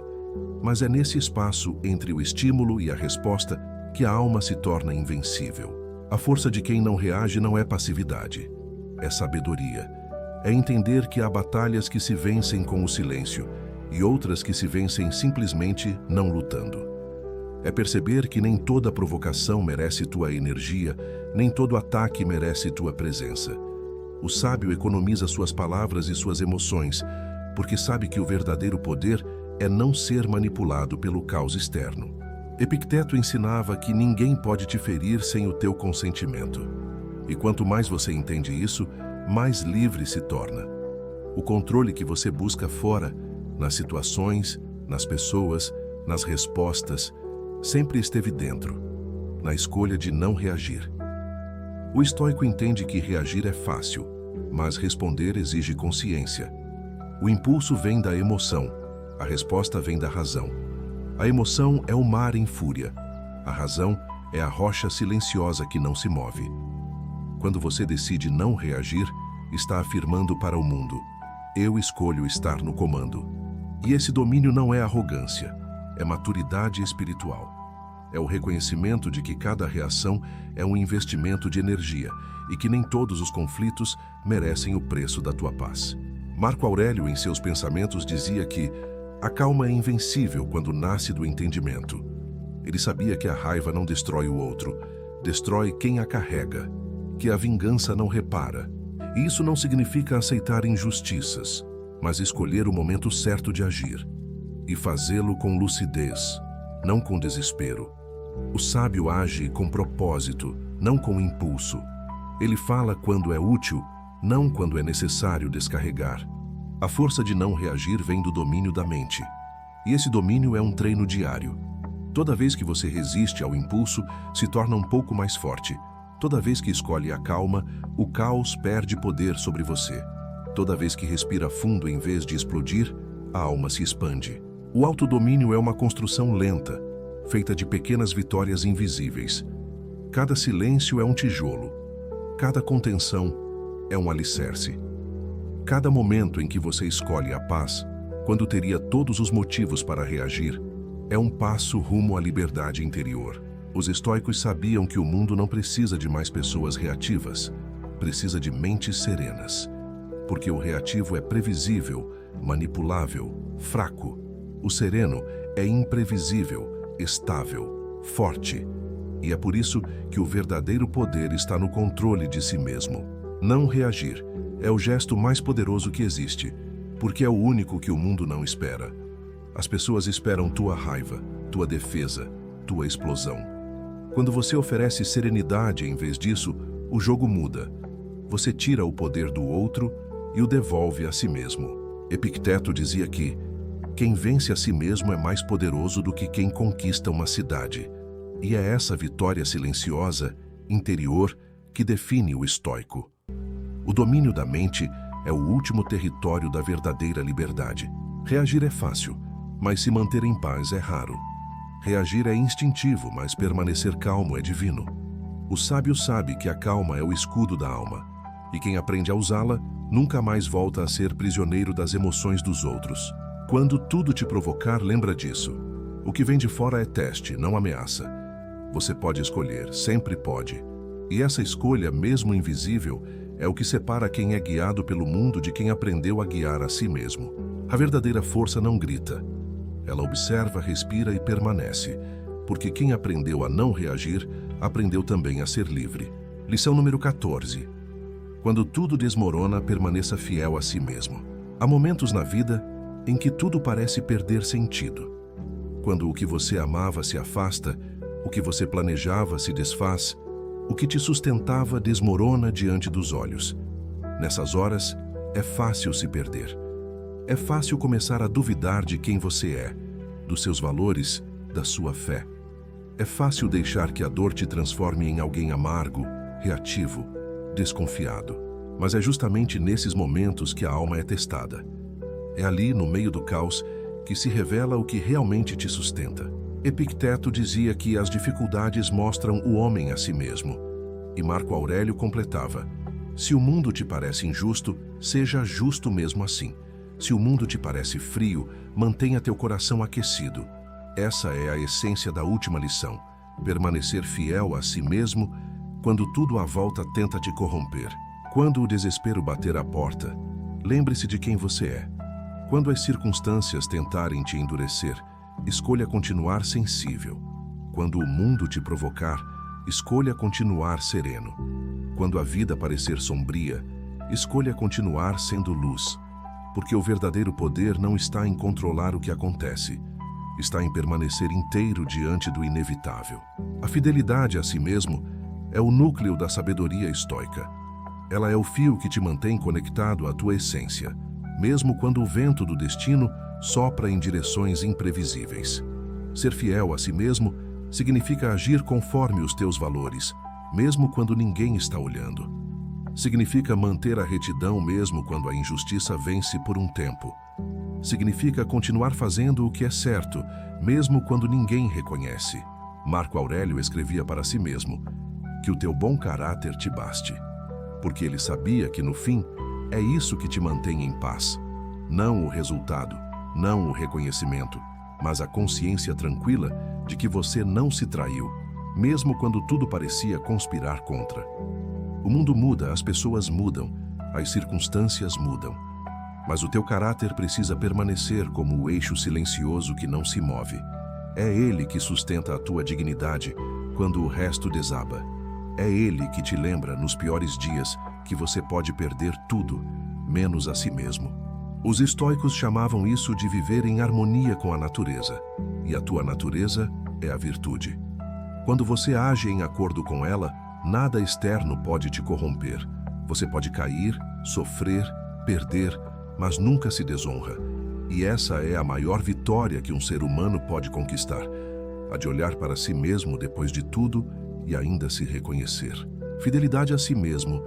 Mas é nesse espaço entre o estímulo e a resposta que a alma se torna invencível. A força de quem não reage não é passividade, é sabedoria. É entender que há batalhas que se vencem com o silêncio e outras que se vencem simplesmente não lutando. É perceber que nem toda provocação merece tua energia, nem todo ataque merece tua presença. O sábio economiza suas palavras e suas emoções, porque sabe que o verdadeiro poder é não ser manipulado pelo caos externo. Epicteto ensinava que ninguém pode te ferir sem o teu consentimento. E quanto mais você entende isso, mais livre se torna. O controle que você busca fora, nas situações, nas pessoas, nas respostas, sempre esteve dentro, na escolha de não reagir. O estoico entende que reagir é fácil, mas responder exige consciência. O impulso vem da emoção, a resposta vem da razão. A emoção é o mar em fúria. A razão é a rocha silenciosa que não se move. Quando você decide não reagir, está afirmando para o mundo: eu escolho estar no comando. E esse domínio não é arrogância, é maturidade espiritual. É o reconhecimento de que cada reação é um investimento de energia e que nem todos os conflitos merecem o preço da tua paz. Marco Aurélio, em seus pensamentos, dizia que a calma é invencível quando nasce do entendimento. Ele sabia que a raiva não destrói o outro, destrói quem a carrega, que a vingança não repara. E isso não significa aceitar injustiças, mas escolher o momento certo de agir e fazê-lo com lucidez, não com desespero. O sábio age com propósito, não com impulso. Ele fala quando é útil, não quando é necessário descarregar. A força de não reagir vem do domínio da mente. E esse domínio é um treino diário. Toda vez que você resiste ao impulso, se torna um pouco mais forte. Toda vez que escolhe a calma, o caos perde poder sobre você. Toda vez que respira fundo em vez de explodir, a alma se expande. O autodomínio é uma construção lenta, feita de pequenas vitórias invisíveis. Cada silêncio é um tijolo. Cada contenção é um alicerce. Cada momento em que você escolhe a paz, quando teria todos os motivos para reagir, é um passo rumo à liberdade interior. Os estoicos sabiam que o mundo não precisa de mais pessoas reativas, precisa de mentes serenas. Porque o reativo é previsível, manipulável, fraco. O sereno é imprevisível, estável, forte. E é por isso que o verdadeiro poder está no controle de si mesmo. Não reagir é o gesto mais poderoso que existe, porque é o único que o mundo não espera. As pessoas esperam tua raiva, tua defesa, tua explosão. Quando você oferece serenidade em vez disso, o jogo muda. Você tira o poder do outro e o devolve a si mesmo. Epicteto dizia que quem vence a si mesmo é mais poderoso do que quem conquista uma cidade. E é essa vitória silenciosa, interior, que define o estoico. O domínio da mente é o último território da verdadeira liberdade. Reagir é fácil, mas se manter em paz é raro. Reagir é instintivo, mas permanecer calmo é divino. O sábio sabe que a calma é o escudo da alma, e quem aprende a usá-la nunca mais volta a ser prisioneiro das emoções dos outros. Quando tudo te provocar, lembra disso. O que vem de fora é teste, não ameaça. Você pode escolher, sempre pode. E essa escolha, mesmo invisível, é o que separa quem é guiado pelo mundo de quem aprendeu a guiar a si mesmo. A verdadeira força não grita. Ela observa, respira e permanece, porque quem aprendeu a não reagir, aprendeu também a ser livre. Lição número 14. Quando tudo desmorona, permaneça fiel a si mesmo. Há momentos na vida em que tudo parece perder sentido. Quando o que você amava se afasta, o que você planejava se desfaz, o que te sustentava desmorona diante dos olhos. Nessas horas, é fácil se perder. É fácil começar a duvidar de quem você é, dos seus valores, da sua fé. É fácil deixar que a dor te transforme em alguém amargo, reativo, desconfiado. Mas é justamente nesses momentos que a alma é testada. É ali, no meio do caos, que se revela o que realmente te sustenta. Epicteto dizia que as dificuldades mostram o homem a si mesmo. E Marco Aurélio completava: se o mundo te parece injusto, seja justo mesmo assim. Se o mundo te parece frio, mantenha teu coração aquecido. Essa é a essência da última lição: permanecer fiel a si mesmo quando tudo à volta tenta te corromper. Quando o desespero bater à porta, lembre-se de quem você é. Quando as circunstâncias tentarem te endurecer, escolha continuar sensível. Quando o mundo te provocar, escolha continuar sereno. Quando a vida parecer sombria, escolha continuar sendo luz. Porque o verdadeiro poder não está em controlar o que acontece, está em permanecer inteiro diante do inevitável. A fidelidade a si mesmo é o núcleo da sabedoria estoica. Ela é o fio que te mantém conectado à tua essência, mesmo quando o vento do destino sopra em direções imprevisíveis. Ser fiel a si mesmo significa agir conforme os teus valores, mesmo quando ninguém está olhando. Significa manter a retidão mesmo quando a injustiça vence por um tempo. Significa continuar fazendo o que é certo, mesmo quando ninguém reconhece. Marco Aurélio escrevia para si mesmo: que o teu bom caráter te baste. Porque ele sabia que, no fim, é isso que te mantém em paz. Não o resultado, não o reconhecimento, mas a consciência tranquila de que você não se traiu, mesmo quando tudo parecia conspirar contra. O mundo muda, as pessoas mudam, as circunstâncias mudam. Mas o teu caráter precisa permanecer como o eixo silencioso que não se move. É ele que sustenta a tua dignidade quando o resto desaba. É ele que te lembra, nos piores dias, que você pode perder tudo, menos a si mesmo. Os estoicos chamavam isso de viver em harmonia com a natureza. E a tua natureza é a virtude. Quando você age em acordo com ela, nada externo pode te corromper. Você pode cair, sofrer, perder, mas nunca se desonra. E essa é a maior vitória que um ser humano pode conquistar, a de olhar para si mesmo depois de tudo e ainda se reconhecer. Fidelidade a si mesmo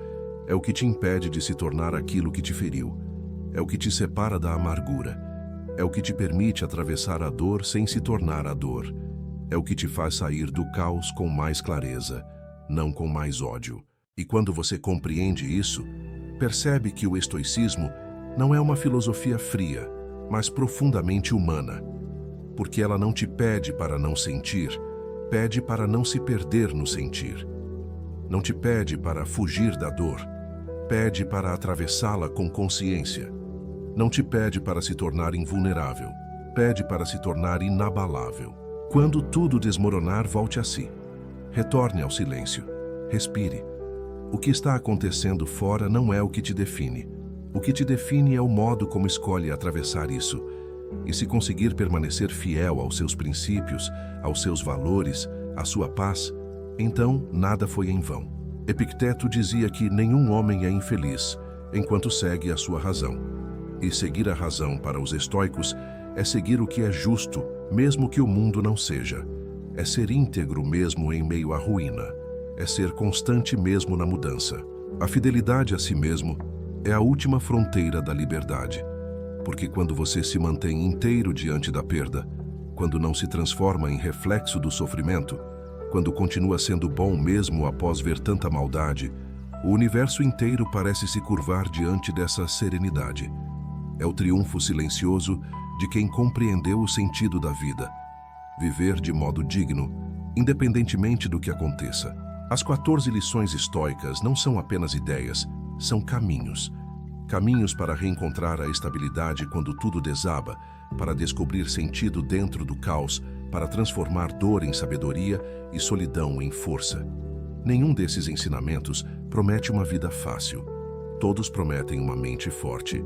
é o que te impede de se tornar aquilo que te feriu. É o que te separa da amargura. É o que te permite atravessar a dor sem se tornar a dor. É o que te faz sair do caos com mais clareza, não com mais ódio. E quando você compreende isso, percebe que o estoicismo não é uma filosofia fria, mas profundamente humana, porque ela não te pede para não sentir, pede para não se perder no sentir. Não te pede para fugir da dor, pede para atravessá-la com consciência. Não te pede para se tornar invulnerável, pede para se tornar inabalável. Quando tudo desmoronar, volte a si. Retorne ao silêncio. Respire. O que está acontecendo fora não é o que te define. O que te define é o modo como escolhe atravessar isso. E se conseguir permanecer fiel aos seus princípios, aos seus valores, à sua paz, então nada foi em vão. Epicteto dizia que nenhum homem é infeliz enquanto segue a sua razão. E seguir a razão para os estoicos é seguir o que é justo, mesmo que o mundo não seja. É ser íntegro mesmo em meio à ruína. É ser constante mesmo na mudança. A fidelidade a si mesmo é a última fronteira da liberdade. Porque quando você se mantém inteiro diante da perda, quando não se transforma em reflexo do sofrimento, quando continua sendo bom mesmo após ver tanta maldade, o universo inteiro parece se curvar diante dessa serenidade. É o triunfo silencioso de quem compreendeu o sentido da vida. Viver de modo digno, independentemente do que aconteça. As 14 lições estoicas não são apenas ideias, são caminhos. Caminhos para reencontrar a estabilidade quando tudo desaba, para descobrir sentido dentro do caos, para transformar dor em sabedoria e solidão em força. Nenhum desses ensinamentos promete uma vida fácil. Todos prometem uma mente forte.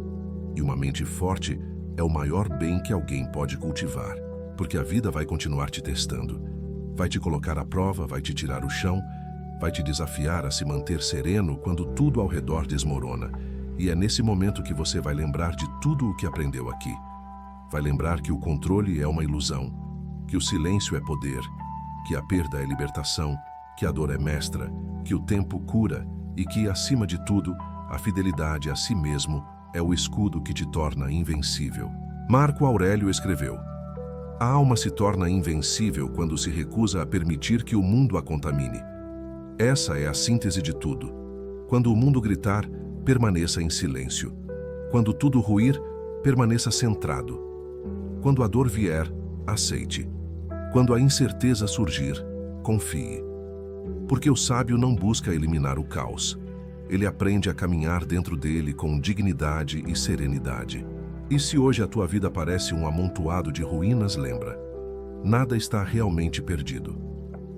E uma mente forte é o maior bem que alguém pode cultivar, porque a vida vai continuar te testando. Vai te colocar à prova, vai te tirar o chão, vai te desafiar a se manter sereno quando tudo ao redor desmorona. E é nesse momento que você vai lembrar de tudo o que aprendeu aqui. Vai lembrar que o controle é uma ilusão, que o silêncio é poder, que a perda é libertação, que a dor é mestra, que o tempo cura e que, acima de tudo, a fidelidade a si mesmo é o escudo que te torna invencível. Marco Aurélio escreveu: a alma se torna invencível quando se recusa a permitir que o mundo a contamine. Essa é a síntese de tudo. Quando o mundo gritar, permaneça em silêncio. Quando tudo ruir, permaneça centrado. Quando a dor vier, aceite. Quando a incerteza surgir, confie. Porque o sábio não busca eliminar o caos. Ele aprende a caminhar dentro dele com dignidade e serenidade. E se hoje a tua vida parece um amontoado de ruínas, lembra: nada está realmente perdido.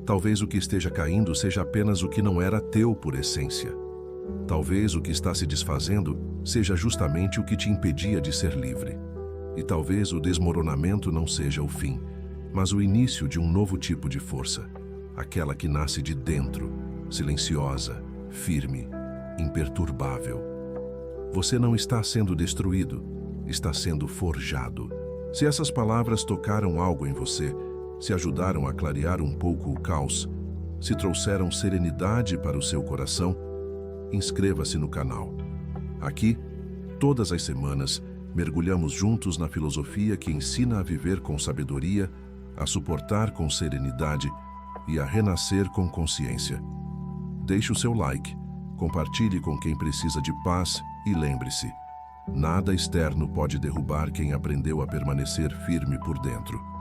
Talvez o que esteja caindo seja apenas o que não era teu por essência. Talvez o que está se desfazendo seja justamente o que te impedia de ser livre. E talvez o desmoronamento não seja o fim, mas o início de um novo tipo de força, aquela que nasce de dentro, silenciosa, firme, imperturbável. Você não está sendo destruído, está sendo forjado. Se essas palavras tocaram algo em você, se ajudaram a clarear um pouco o caos, se trouxeram serenidade para o seu coração, inscreva-se no canal. Aqui, todas as semanas, mergulhamos juntos na filosofia que ensina a viver com sabedoria, a suportar com serenidade e a renascer com consciência. Deixe o seu like, compartilhe com quem precisa de paz e lembre-se: nada externo pode derrubar quem aprendeu a permanecer firme por dentro.